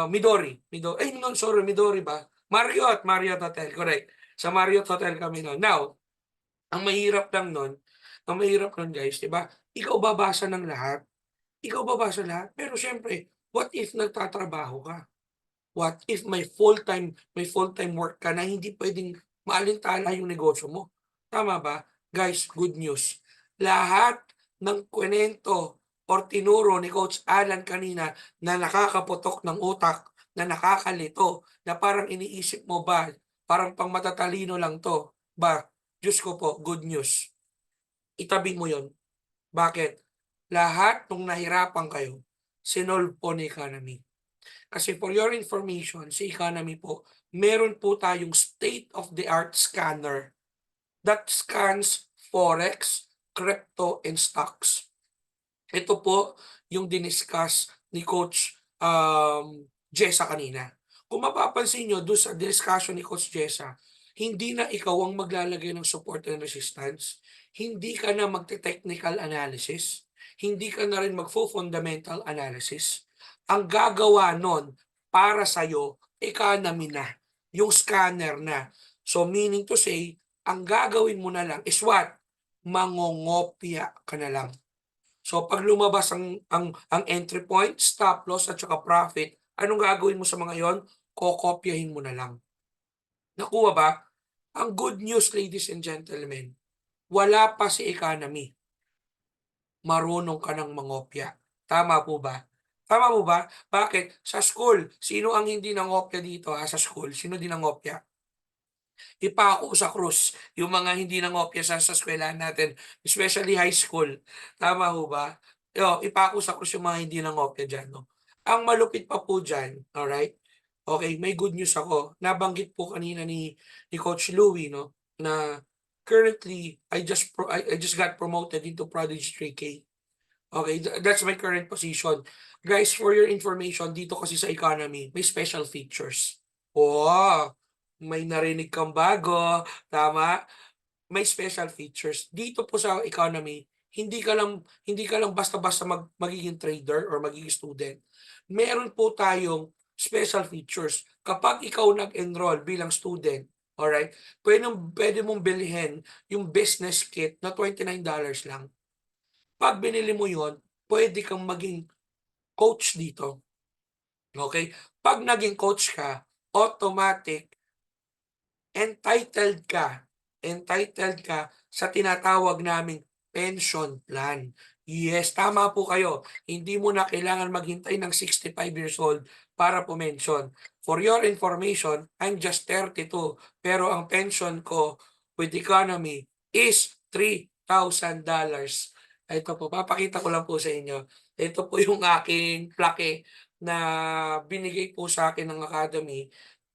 Midori. Ay no, sorry, Midori ba? Marriott Hotel, correct. Sa Marriott Hotel kami nun. Now, ang mahirap lang nun, guys, 'di ba? Ikaw babasa ng lahat. Ikaw babasa lahat. Pero siyempre, what if nagtatrabaho ka? What if may full-time work ka na hindi puwedeng maalintana yung negosyo mo, tama ba? Guys, good news. Lahat ng kuwento or tinuro ni Coach Alan kanina na nakakaputok ng utak, na nakakalito, na parang iniisip mo ba, parang pang-matatalino lang 'to, ba, Diyos ko po, good news. Itabi mo 'yon. Bakit? Lahat nung nahirapan kayo, sinolve po ni economy. Kasi for your information, sa economy po, meron po tayong state-of-the-art scanner that scans forex, crypto, and stocks. Ito po yung diniscuss ni Coach Jessa kanina. Kung mapapansin nyo, doon sa discussion ni Coach Jessa, hindi na ikaw ang maglalagay ng support and resistance, hindi ka na magte-technical analysis, hindi ka na rin magfo-fundamental analysis. Ang gagawa nun para sa'yo, economy na, yung scanner na. So meaning to say, ang gagawin mo na lang is what? Mangongopya ka na lang. So pag lumabas ang entry point, stop loss at saka profit, anong gagawin mo sa mga yon? Kokopyahin mo na lang. Nakuha ba? Ang good news, ladies and gentlemen, wala pa si economy. marunong ka ng mangopya. Tama po ba? Tama po ba? Bakit? Sa school, sino ang hindi nangopya dito ha? Sa school, sino din nangopya? Ipako sa krus yung mga hindi nangopya sa eskwelahan natin, especially high school. Tama ho ba? Ipako sa krus yung mga hindi nangopya dyan. No? Ang malupit pa po dyan, alright? Okay, may good news ako. Nabanggit po kanina ni Coach Louie, no, na currently I just got promoted into Prodigy 3K. Okay, that's my current position. Guys, for your information, dito kasi sa economy, may special features. Oh, may narinig kang bago, tama? May special features. Dito po sa economy, hindi ka lang basta-basta magiging trader or magiging student. Meron po tayong special features. Kapag ikaw nag-enroll bilang student, alright, pwede mong bilhin yung business kit na $29 lang. Pag binili mo yon, pwede kang maging coach dito. Okay? Pag naging coach ka, automatic, entitled ka sa tinatawag naming pension plan. Yes, tama po kayo. Hindi mo na kailangan maghintay ng 65 years old para pumension. For your information, I'm just 32. Pero ang pension ko with economy is $3,000. Ito po, papakita ko lang po sa inyo. Ito po yung aking plaque na binigay po sa akin ng Academy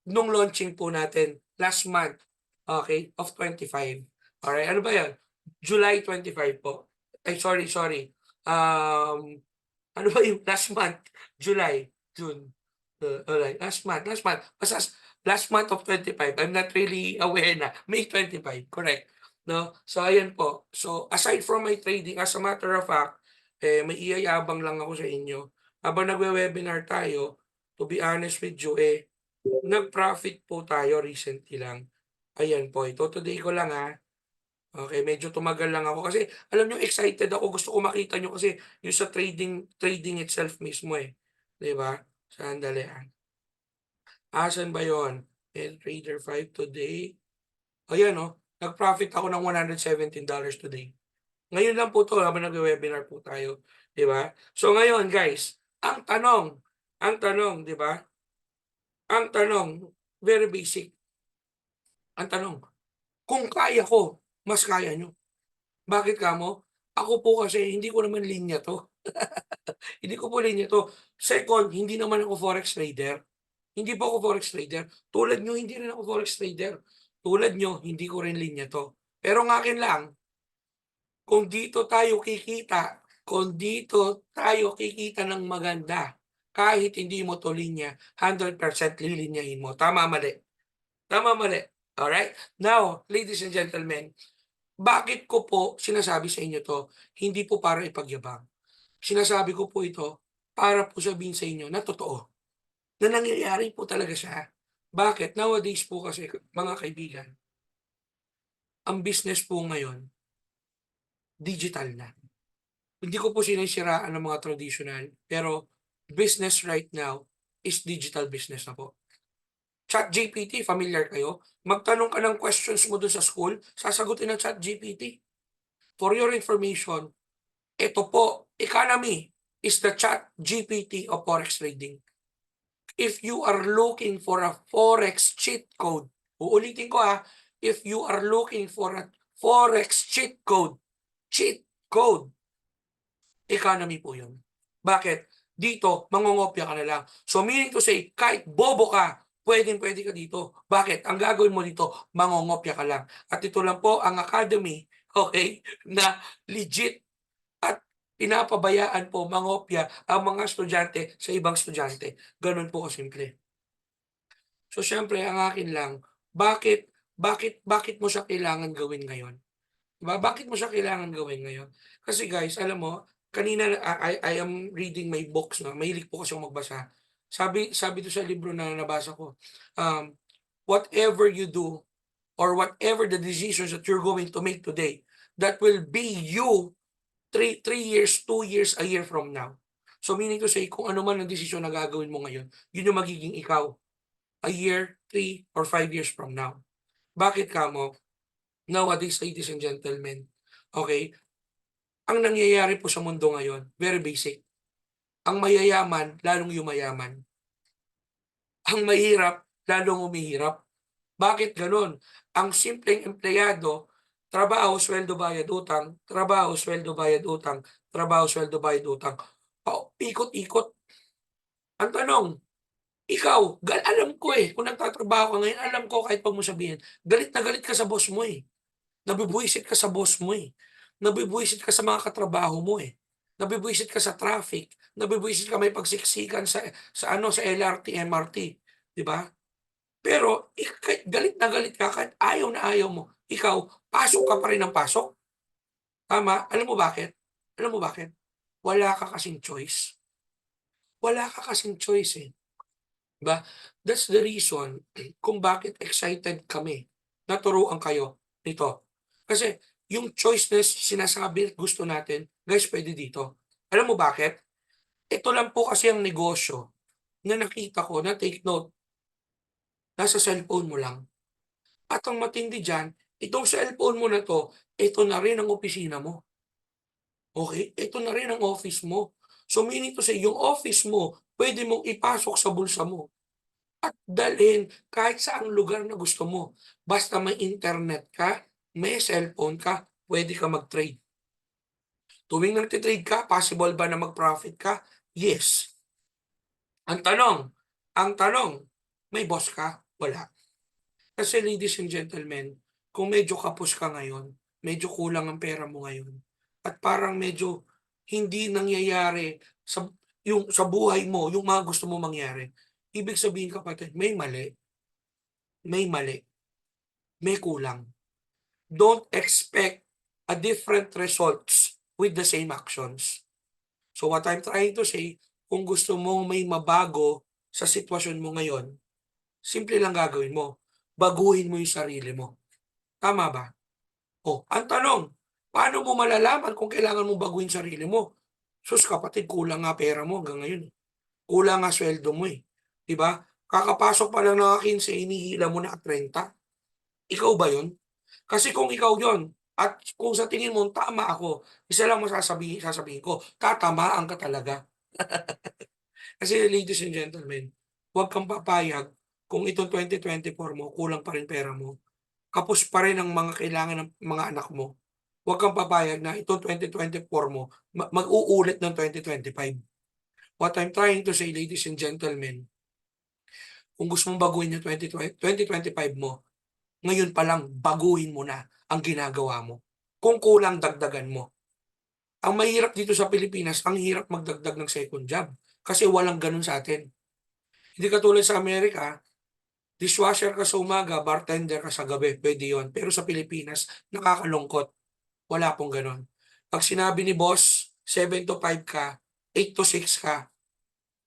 nung launching po natin last month, okay, of 25. Alright, ano ba yan? July 25 po. Ay, sorry. Ano ba yung last month? July, June. Alright, last month. Basta last month of 25. I'm not really aware na. May 25, correct. No? So, ayan po. So, aside from my trading, as a matter of fact, may iyayabang lang ako sa inyo. Habang nagwe-webinar tayo, to be honest with you, nag-profit po tayo recently lang. Ayan po, ito today ko lang ha. Okay, medyo tumagal lang ako kasi alam nyo excited ako, gusto ko makita nyo kasi yung sa trading itself mismo 'Di ba? Sandali ah. Asan ba 'yon? Trader 5 today. Ayan oh, nag-profit ako ng $117 today. Ngayon lang po 'to habang nagwe-webinar po tayo, 'di ba? So ngayon guys, ang tanong, 'di ba? Ang tanong, very basic. Ang tanong, kung kaya ko, mas kaya nyo. Bakit kamo? Ako po kasi hindi ko naman linya to. Hindi ko po linya to. Second, hindi naman ako forex trader. Hindi po ako forex trader. Tulad nyo, hindi rin ako forex trader. Tulad nyo, hindi ko rin linya to. Pero ng akin lang, kung dito tayo kikita ng maganda, kahit hindi mo to linya, 100% lilinyahin mo. Tama, mali. Tama, mali. Alright? Now, ladies and gentlemen, bakit ko po sinasabi sa inyo to? Hindi po para ipagyabang. Sinasabi ko po ito para po sabihin sa inyo na totoo. Na nangyayari po talaga siya. Bakit? Nowadays po kasi, mga kaibigan, ang business po ngayon, digital na. Hindi ko po sinisiraan ng mga traditional, pero business right now is digital business na po. ChatGPT, familiar kayo? Magtanong ka ng questions mo dun sa school, sasagutin ng ChatGPT. For your information, ito po, economy is the ChatGPT of forex trading. If you are looking for a forex cheat code, uulitin ko if you are looking for a forex cheat code, economy po yun. Bakit? Dito, mangongopya ka na lang. So meaning to say, kahit bobo ka, pwede ka dito. Bakit? Ang gagawin mo dito, mangongopya ka lang. At ito lang po ang academy, okay, na legit at pinapabayaan po mangopya ang mga estudyante sa ibang estudyante. Ganun po kasimple. So syempre, ang akin lang, bakit mo siya kailangan gawin ngayon? Diba? Bakit mo siya kailangan gawin ngayon? Kasi guys, alam mo, kanina I am reading my books, no? Mahilig po kasi magbasa. Sabi to sa libro na nabasa ko, whatever you do or whatever the decisions that you're going to make today, that will be you 3 years, 2 years, a year from now. So meaning to say, kung ano man ang desisyon na gagawin mo ngayon, yun yung magiging ikaw a year, 3 or 5 years from now. Bakit kamo? Nowadays, ladies and gentlemen, okay, Ang nangyayari po sa mundo ngayon, very basic. Ang mayayaman, lalong yumayaman. Ang mahirap, lalong umihirap. Bakit gano'n? Ang simpleng empleyado, trabaho, sweldo, bayad, utang, trabaho, sweldo, bayad, utang, trabaho, sweldo, bayad, utang. Ikot-ikot. Ang tanong, ikaw, alam ko kung nagtatrabaho ka ngayon, alam ko kahit pag mo sabihin, galit na galit ka sa boss mo Nabibwisit ka sa boss mo Nabibwisit ka sa mga katrabaho mo Nabibwisit ka sa traffic, nabibwisit ka may pagsiksikan sa LRT, MRT, 'di ba? Pero kahit galit na galit ka, kahit ayaw na ayaw mo, ikaw pasok ka pa rin ng pasok, tama? Alam mo bakit? Alam mo bakit? Wala ka kasing choice. Wala ka kasing choice, 'di ba? That's the reason kung bakit excited kami na turuan kayo nito. Kasi yung choice na sinasabi gusto natin, guys, puwede dito. Alam mo bakit? Ito lang po kasi ang negosyo na nakita ko na take note, nasa cellphone mo lang. At ang matindi diyan, itong cellphone mo na 'to, ito na rin ang opisina mo, okey? Ito na rin ang office mo. So meaning to say, yung office mo, puwede mong ipasok sa bulsa mo at dalhin kahit saang lugar na gusto mo. Basta may internet ka, may cellphone ka, puwede ka mag-trade. Tuwing nagte-trade ka, possible ba na mag-profit ka? Yes. Ang tanong, may boss ka? Wala. Kasi ladies and gentlemen, kung medyo kapos ka ngayon, medyo kulang ang pera mo ngayon, at parang medyo hindi nangyayari sa buhay mo, yung mga gusto mo mangyari, ibig sabihin kapatid, may mali, may kulang. Don't expect a different results with the same actions. So what I'm trying to say, kung gusto mong may mabago sa sitwasyon mo ngayon, simple lang gagawin mo. Baguhin mo yung sarili mo. Tama ba? Ang tanong, paano mo malalaman kung kailangan mong baguhin sarili mo? Sus kapatid, kulang nga pera mo hanggang ngayon. Kulang nga sweldo mo 'Di ba? Kakapasok pa lang ng 15, hinihila mo na 30. Ikaw ba yun? Kasi kung ikaw yon at kung sa tingin mo tama ako, isa lang sasabihin ko, tatamaan ka talaga. Kasi ladies and gentlemen, huwag kang papayag kung itong 2024 mo kulang pa rin pera mo, kapos pa rin ang mga kailangan ng mga anak mo. Huwag kang papayag na itong 2024 mo mag-uulit ng 2025. What I'm trying to say, ladies and gentlemen, kung gusto mong baguhin yung 2025 mo, ngayon pa lang baguhin mo na ang ginagawa mo. Kung kulang, dagdagan mo. Ang mahirap dito sa Pilipinas, ang hirap magdagdag ng second job kasi walang ganun sa atin. Hindi katulad sa Amerika, dishwasher ka sa umaga, bartender ka sa gabi, pwede yun. Pero sa Pilipinas, nakakalungkot. Wala pong ganun. Pag sinabi ni boss, 7 to 5 ka, 8 to 6 ka,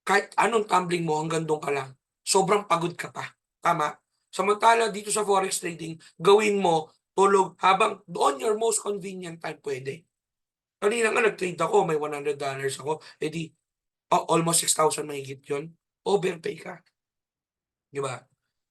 kahit anong tumbling mo hanggang doon ka lang, sobrang pagod ka pa. Tama? Samantala dito sa forex trading, gawin mo tulog habang on your most convenient time pwede. Kanina nga nag-trade ako, may $100 ako, edi almost 6,000 mahigit yun. Overpay ka. Di ba?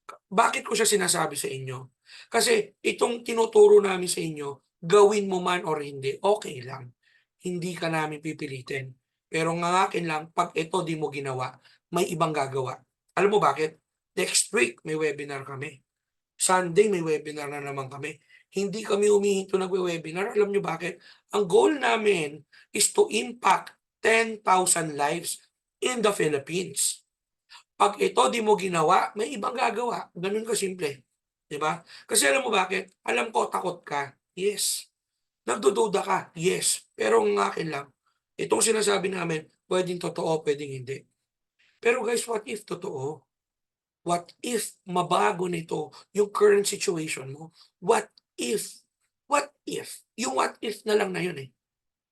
Bakit ko siya sinasabi sa inyo? Kasi itong tinuturo namin sa inyo, gawin mo man or hindi, okay lang. Hindi ka namin pipilitin. Pero nga akin lang, pag ito di mo ginawa, may ibang gagawa. Alam mo bakit? Next week, may webinar kami. Sunday, may webinar na naman kami. Hindi kami humihinto nagwe-webinar. Alam nyo bakit? Ang goal namin is to impact 10,000 lives in the Philippines. Pag ito di mo ginawa, may ibang gagawa. Ganun kasimple. Di ba? Kasi alam mo bakit? Alam ko takot ka. Yes. Nagdududa ka. Yes. Pero ang akin lang, itong sinasabi namin, pwedeng totoo, pwedeng hindi. Pero guys, what if totoo? What if mabago nito yung current situation mo? What if? What if? Yung what if na lang na yun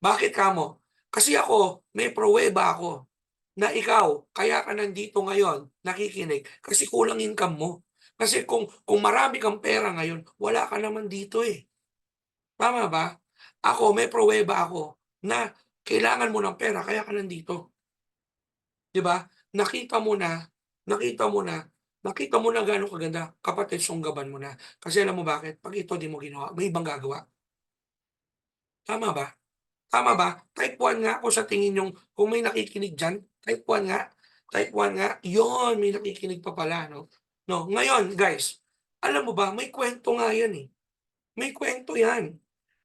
Bakit kamo? Kasi ako, may pruweba ako na ikaw, kaya ka nandito ngayon, nakikinig, kasi kulang income mo. Kasi kung marami kang pera ngayon, wala ka naman dito Tama ba? Ako, may pruweba ako na kailangan mo ng pera, kaya ka nandito. 'Di ba? Nakita mo na, nakita mo na gaano kaganda, kapatid sunggaban mo na. Kasi alam mo bakit? Pag ito di mo ginawa, may ibang gagawa. Tama ba? Tama ba? Type 1 nga ako sa tingin yung kung may nakikinig diyan, type 1 nga. Type 1 nga. 'Yon, may nakikinig pa pala 'no. No, ngayon guys, alam mo ba may kwento nga 'yan, eh. May kwento 'yan.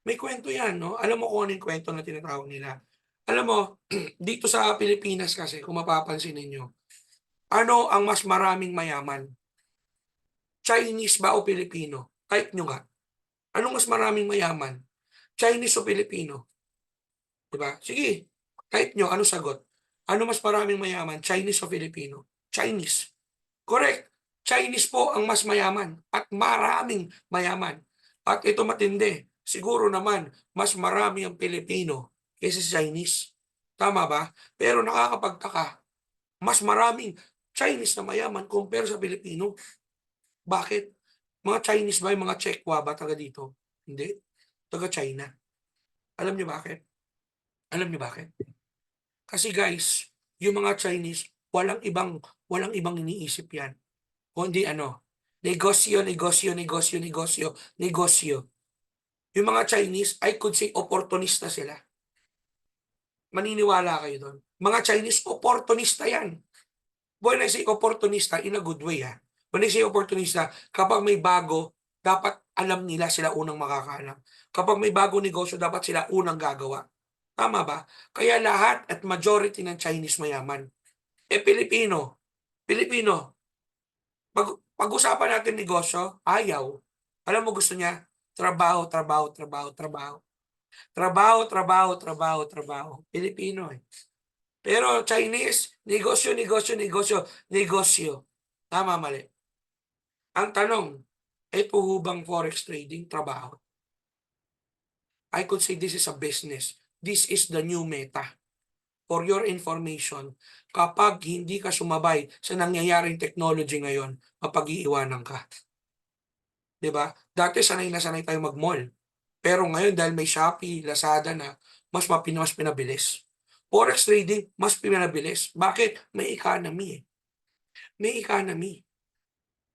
May kwento 'yan 'no. Alam mo kung ano yung kwento na tinatawag nila? Alam mo, dito sa Pilipinas kasi kung mapapansin ninyo, ano ang mas maraming mayaman? Chinese ba o Pilipino? Type nyo nga. Anong mas maraming mayaman? Chinese o Pilipino? 'Di ba? Sige, type nyo, ano sagot? Ano mas maraming mayaman, Chinese o Filipino? Chinese. Correct. Chinese po ang mas mayaman at maraming mayaman. At ito matindi, siguro naman mas marami ang Pilipino kaysa sa Chinese. Tama ba? Pero nakakapagtaka, mas maraming Chinese na mayaman compare sa Pilipino. Bakit? Mga Chinese ba yung mga Chekwa ba taga dito? Hindi. Taga China. Alam niyo bakit? Alam niyo bakit? Kasi guys, yung mga Chinese, walang ibang iniisip yan. Kundi ano, negosyo, negosyo, negosyo, negosyo, negosyo. Yung mga Chinese, I could say, opportunista sila. Maniniwala kayo doon. Mga Chinese, opportunista yan. When I say opportunista, in a good way ha. When I say opportunista, kapag may bago, dapat alam nila sila unang makakaalam. Kapag may bago negosyo, dapat sila unang gagawa. Tama ba? Kaya lahat at majority ng Chinese mayaman. Pilipino. Pag-usapan natin negosyo, ayaw. Alam mo gusto niya? Trabaho, trabaho, trabaho, trabaho. Trabaho, trabaho, trabaho, trabaho. Pilipino eh. Pero Chinese, negosyo, negosyo, negosyo, negosyo. Tama, mali. Ang tanong, ito hubang forex trading, trabaho? I could say this is a business. This is the new meta. For your information, kapag hindi ka sumabay sa nangyayaring technology ngayon, mapag-iiwanan ka. 'Di ba? Dati sanay na sanay tayo mag-mall. Pero ngayon dahil may Shopee, Lazada na, mas pinabilis. Forex trading, mas pinabilis. Bakit? May economy eh. May economy.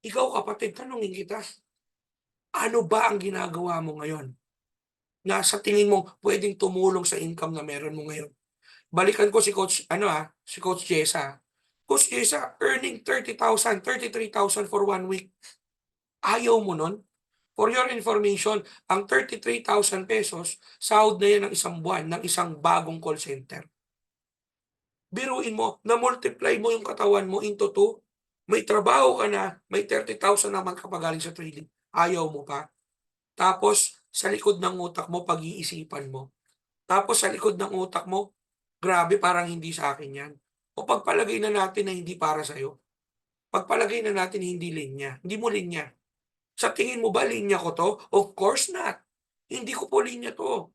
Ikaw kapatid, tanungin kita, ano ba ang ginagawa mo ngayon na sa tingin mo pwedeng tumulong sa income na meron mo ngayon? Balikan ko si si Coach Jessa. Coach Jessa, earning 30,000, 33,000 for 1 week. Ayaw mo nun? For your information, ang 33,000 pesos, sahod na yan ng isang buwan ng isang bagong call center. Biruin mo, na-multiply mo yung katawan mo into 2, may trabaho ka na, may 30,000 naman kapag galing sa trading. Ayaw mo pa. Tapos, sa likod ng utak mo, pag-iisipan mo. Tapos, sa likod ng utak mo, grabe, parang hindi sa akin yan. O pagpalagay na natin na hindi para sa'yo. Pagpalagay na natin hindi linya. Hindi mo linya. Sa tingin mo ba linya ko to? Of course not. Hindi ko po linya to.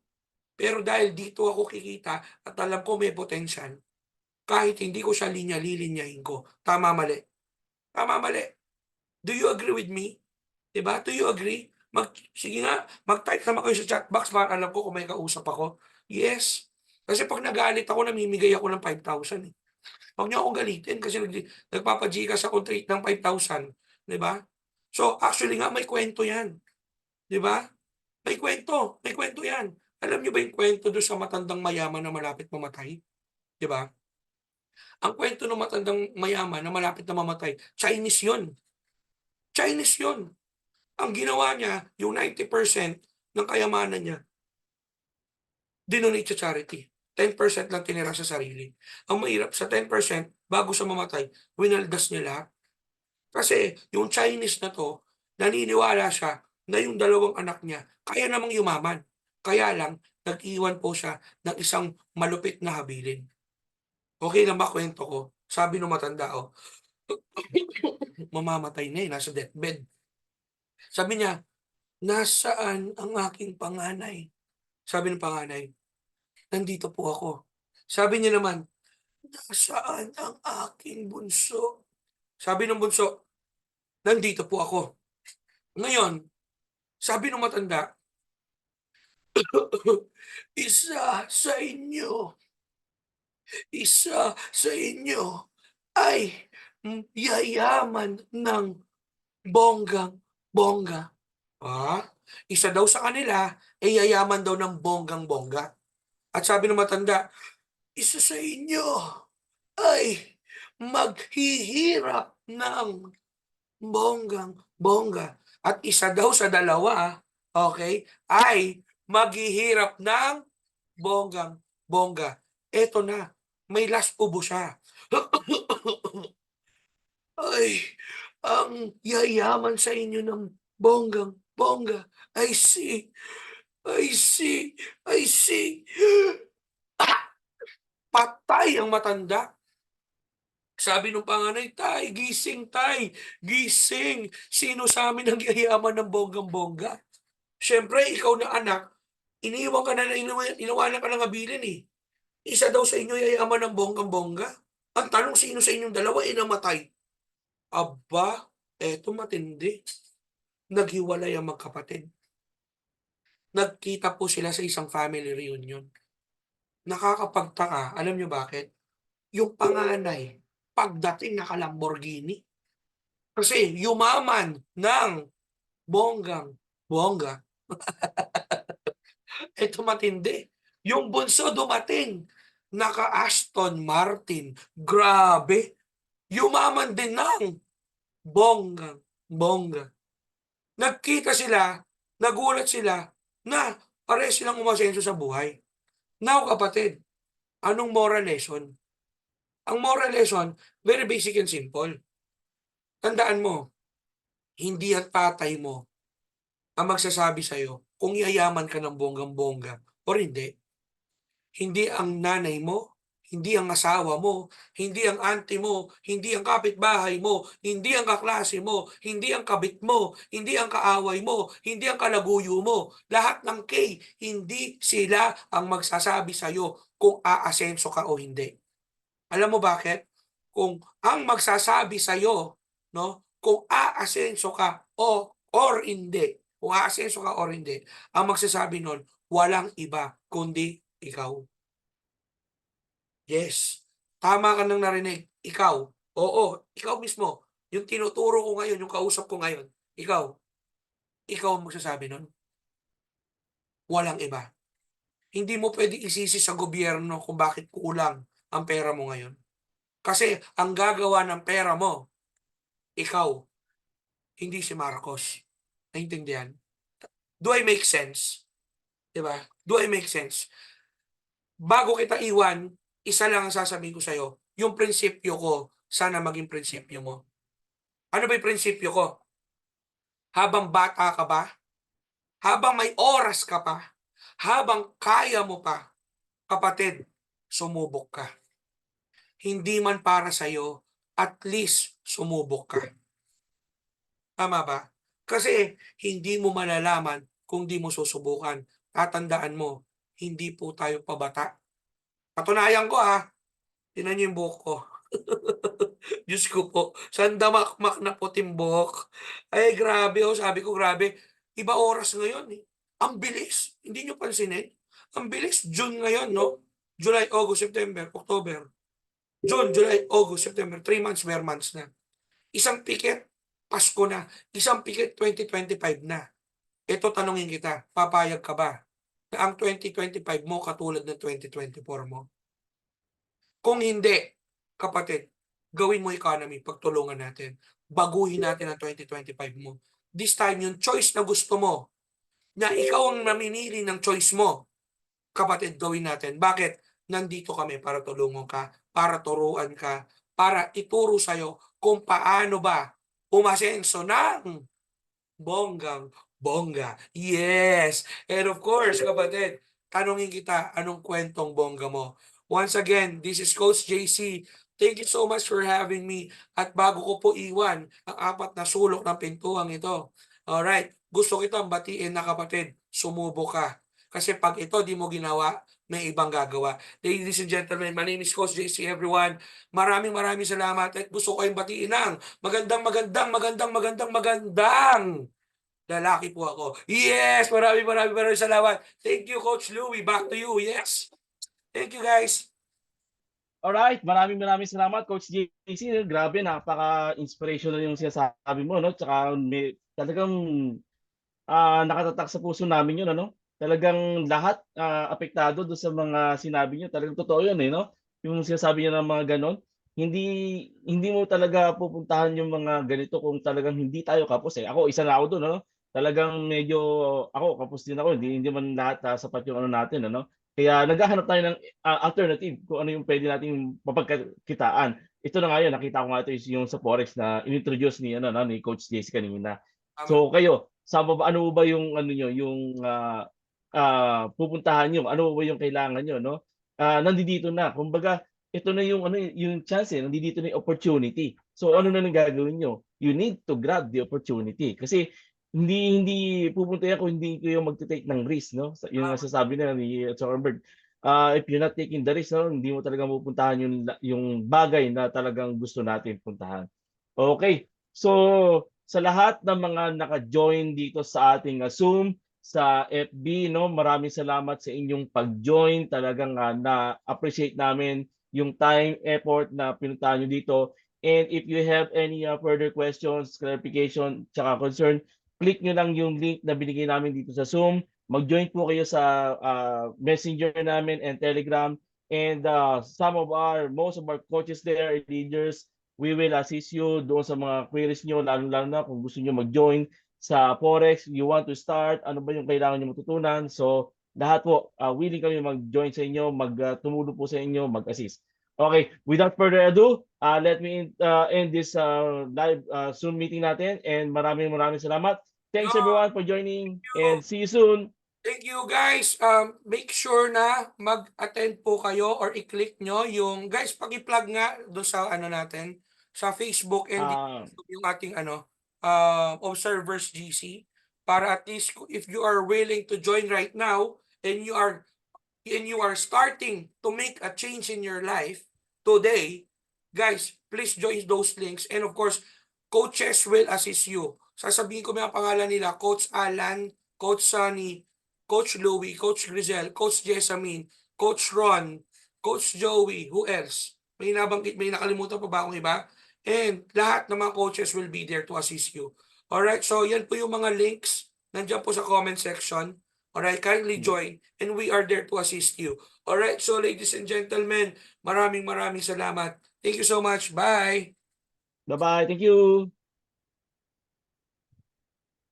Pero dahil dito ako kikita at alam ko may potential, kahit hindi ko siya linya, lilinyahin ko. Tama, mali. Tama, mali. Do you agree with me? Diba? Do you agree? Sige nga, mag-type naman kayo sa chat box para alam ko kung may kausap ako. Yes. Kasi pag nagalit ako, namimigay ako ng 5,000 eh. Huwag niyo akong galitin kasi nagpapa-Gcash ako treat ng 5,000. Diba? So, actually nga, may kwento yan. Diba? May kwento. May kwento yan. Alam niyo ba yung kwento doon sa matandang mayaman na malapit mamatay? Diba? Ang kwento ng matandang mayaman na malapit na mamatay, Chinese yun. Chinese yun. Ang ginawa niya, yung 90% ng kayamanan niya, dinonate sa charity. 10% lang tinira sa sarili. Ang mahirap sa 10%, bago siya mamatay, winaldas niya lahat. Kasi yung Chinese na to, naniniwala siya na yung dalawang anak niya, kaya namang yumaman. Kaya lang, nag-iwan po siya ng isang malupit na habilin. Okay lang ba kwento ko? Sabi ng matanda, mamamatay na nasa deathbed. Sabi niya, nasaan ang aking panganay? Sabi ng panganay, nandito po ako. Sabi niya naman, nasaan ang aking bunso? Sabi ng bunso, nandito po ako. Ngayon, sabi ng matanda, isa sa inyo ay yayaman ng bonggang-bongga. Isa daw sa kanila ay yayaman daw ng bonggang-bongga. At sabi ng matanda, isa sa inyo ay maghihirap ng bonggang-bongga. At isa daw sa dalawa, okay, ay maghihirap ng bonggang-bongga. Eto na, may last ubo siya. Ay, ang yayaman sa inyo ng bonggang-bongga. I see, I see, I see. Patay ang matanda. Sabi nung panganay, tay, gising tay, gising. Sino sa amin ang yayaman ng bonggang-bongga? Siyempre, ikaw na anak, iniwan ka na, iniwanan ka na ngabilin eh. Isa daw sa inyo yayaman ng bonggang-bongga. Ang tanong, sino sa inyong dalawa ay namatay? Aba, eto matindi. Naghiwalay ang magkapatid. Nagkita po sila sa isang family reunion. Nakakapagtaka, alam nyo bakit? Yung panganay, pagdating naka-Lamborghini. Kasi yumaman ng bonggang-bongga. Ito matindi. Yung bunso dumating, naka-Aston Martin. Grabe. Yumaman din ng bonggang-bongga. Nagkita sila, nagulat sila na pare silang umasenso sa buhay. Now kapatid, anong moral lesson? Ang moral lesson, very basic and simple. Tandaan mo, hindi ang tatay mo ang magsasabi sa'yo kung yayaman ka ng bonggang-bongga o hindi. Hindi ang nanay mo, hindi ang asawa mo, hindi ang auntie mo, hindi ang kapitbahay mo, hindi ang kaklase mo, hindi ang kabit mo, hindi ang kaaway mo, hindi ang kalaguyo mo. Lahat ng K, hindi sila ang magsasabi sa'yo kung aasenso ka o hindi. Alam mo bakit? Kung ang magsasabi sa'yo, no, kung aasenso ka or hindi, kung aasenso ka or hindi, ang magsasabi nun, walang iba kundi ikaw. Yes. Tama ka nang narinig. Ikaw. Oo, ikaw mismo. Yung tinuturo ko ngayon, yung kausap ko ngayon. Ikaw. Ikaw ang magsasabi nun. Walang iba. Hindi mo pwede isisi sa gobyerno kung bakit kulang ang pera mo ngayon. Kasi ang gagawa ng pera mo, ikaw, hindi si Marcos. Naintindihan? Do I make sense? Diba? Do I make sense? Bago kita iwan, isa lang ang sasabihin ko sa'yo, yung prinsipyo ko, sana maging prinsipyo mo. Ano ba yung prinsipyo ko? Habang bata ka ba? Habang may oras ka pa? Habang kaya mo pa? Kapatid, sumubok ka. Hindi man para sa'yo, at least sumubok ka. Tama ba? Kasi hindi mo malalaman kung di mo susubukan. Tatandaan mo, hindi po tayo pabata. Patunayan ko tinan niyo yung buhok ko. Diyos ko po, sandamakmak na puting buhok. Ay grabe sabi ko grabe. Iba oras ngayon eh. Ang bilis, hindi niyo pansinin. Ang bilis, June ngayon, no? July, August, September, October. June, July, August, September, 3 months, bare months na. Isang pikit, Pasko na. Isang pikit, 2025 na. Ito tanungin kita, papayag ka ba na ang 2025 mo katulad ng 2024 mo? Kung hindi, kapatid, gawin mo economy, pagtulungan natin. Baguhin natin ang 2025 mo. This time, yung choice na gusto mo, na ikaw ang namimili ng choice mo, kapatid, gawin natin. Bakit? Nandito kami para tulungan ka, para turuan ka, para ituro sa'yo kung paano ba umasenso ng bonggang-bongga. Yes! And of course, kapatid, tanungin kita, anong kwentong bongga mo? Once again, this is Coach JC. Thank you so much for having me. At bago ko po iwan ang 4 na sulok ng pintuang ito. Alright, gusto kitang batiin na kapatid, sumubo ka. Kasi pag ito di mo ginawa, may ibang gagawa. Ladies and gentlemen, my name is Coach JC everyone. Maraming salamat at gusto ko kayong batiin ng magandang lalaki po ako. Yes! Maraming salamat. Thank you, Coach Louie. Back to you. Yes. Thank you, guys. Alright, maraming salamat, Coach JC. Grabe, napaka-inspirational yung sinasabi mo, no? Tsaka may, talagang nakatatak sa puso namin yun, ano? talagang lahat apektado doon sa mga sinabi niyo. Talagang totoo 'yun, eh, 'no? Yung sinasabi niyo ng mga gano'n. Hindi hindi mo talaga pupuntahan yung mga ganito kung talagang hindi tayo kapos, eh. Ako isa na ako do'n, ano? Talagang medyo ako kapos din ako, hindi man lahat sapat yung ano natin, ano? Kaya naghahanap tayo ng alternative kung ano yung puwede nating mapagkakitaan. Ito na nga yun, nakita ko nga ito is yung sa forex na inintroduce ni ano 'no, ni Coach JC kanina. Tama. So kayo, ano ba yung ano niyo, yung, pupuntahan niyo, ano ba yung kailangan niyo 'no? Nandito na, kumbaga ito na yung ano, yung chance, eh, nandito na yung opportunity. So ano na lang gagawin niyo? You need to grab the opportunity kasi hindi hindi pupunta yan kung hindi kayo magte-take ng risk 'no, yung nasasabi nila ni Zuckerberg. If you're not taking the risk 'no, hindi mo talaga mapupuntahan yung bagay na talagang gusto natin puntahan. Okay, so sa lahat ng mga naka-join dito sa ating, Zoom, sa FB 'no, maraming salamat sa inyong pag-join. Talagang, na-appreciate namin yung time, effort na pinuntahan niyo dito. And if you have any, further questions, clarification, tsaka concern, click niyo lang yung link na binigay namin dito sa Zoom. Mag-join po kayo sa, Messenger namin and Telegram. And, most of our coaches there, leaders, we will assist you doon sa mga queries niyo, lalong-lalo na kung gusto niyo mag-join sa forex, you want to start, ano ba yung kailangan niyo matutunan. So, lahat po, willing kami mag-join sa inyo, tumulong po sa inyo, mag-assist. Okay, without further ado, let me end this live Zoom meeting natin, and maraming salamat. Thanks Yo, everyone for joining, and you. see you soon. Thank you guys. Make sure na mag-attend po kayo or i-click nyo yung guys, paki-plug nga do sa ano natin sa Facebook and Uh, YouTube yung ating ano Observers GC para at least if you are willing to join right now and you are starting to make a change in your life today, guys, please join those links. And of course, coaches will assist you. Sasabihin ko mga pangalan nila, Coach Alan, Coach Sunny, Coach Louie, Coach Grizel, Coach Jessamine, Coach Ron, Coach Joey, who else? May nabanggit, may nakalimutan pa ba akong iba? And lahat ng mga coaches will be there to assist you. Alright, so yan po yung mga links. Nandiyan po sa comment section. Alright, kindly join and we are there to assist you. Alright, so ladies and gentlemen, maraming salamat. Thank you so much. Bye! bye-bye. Thank you.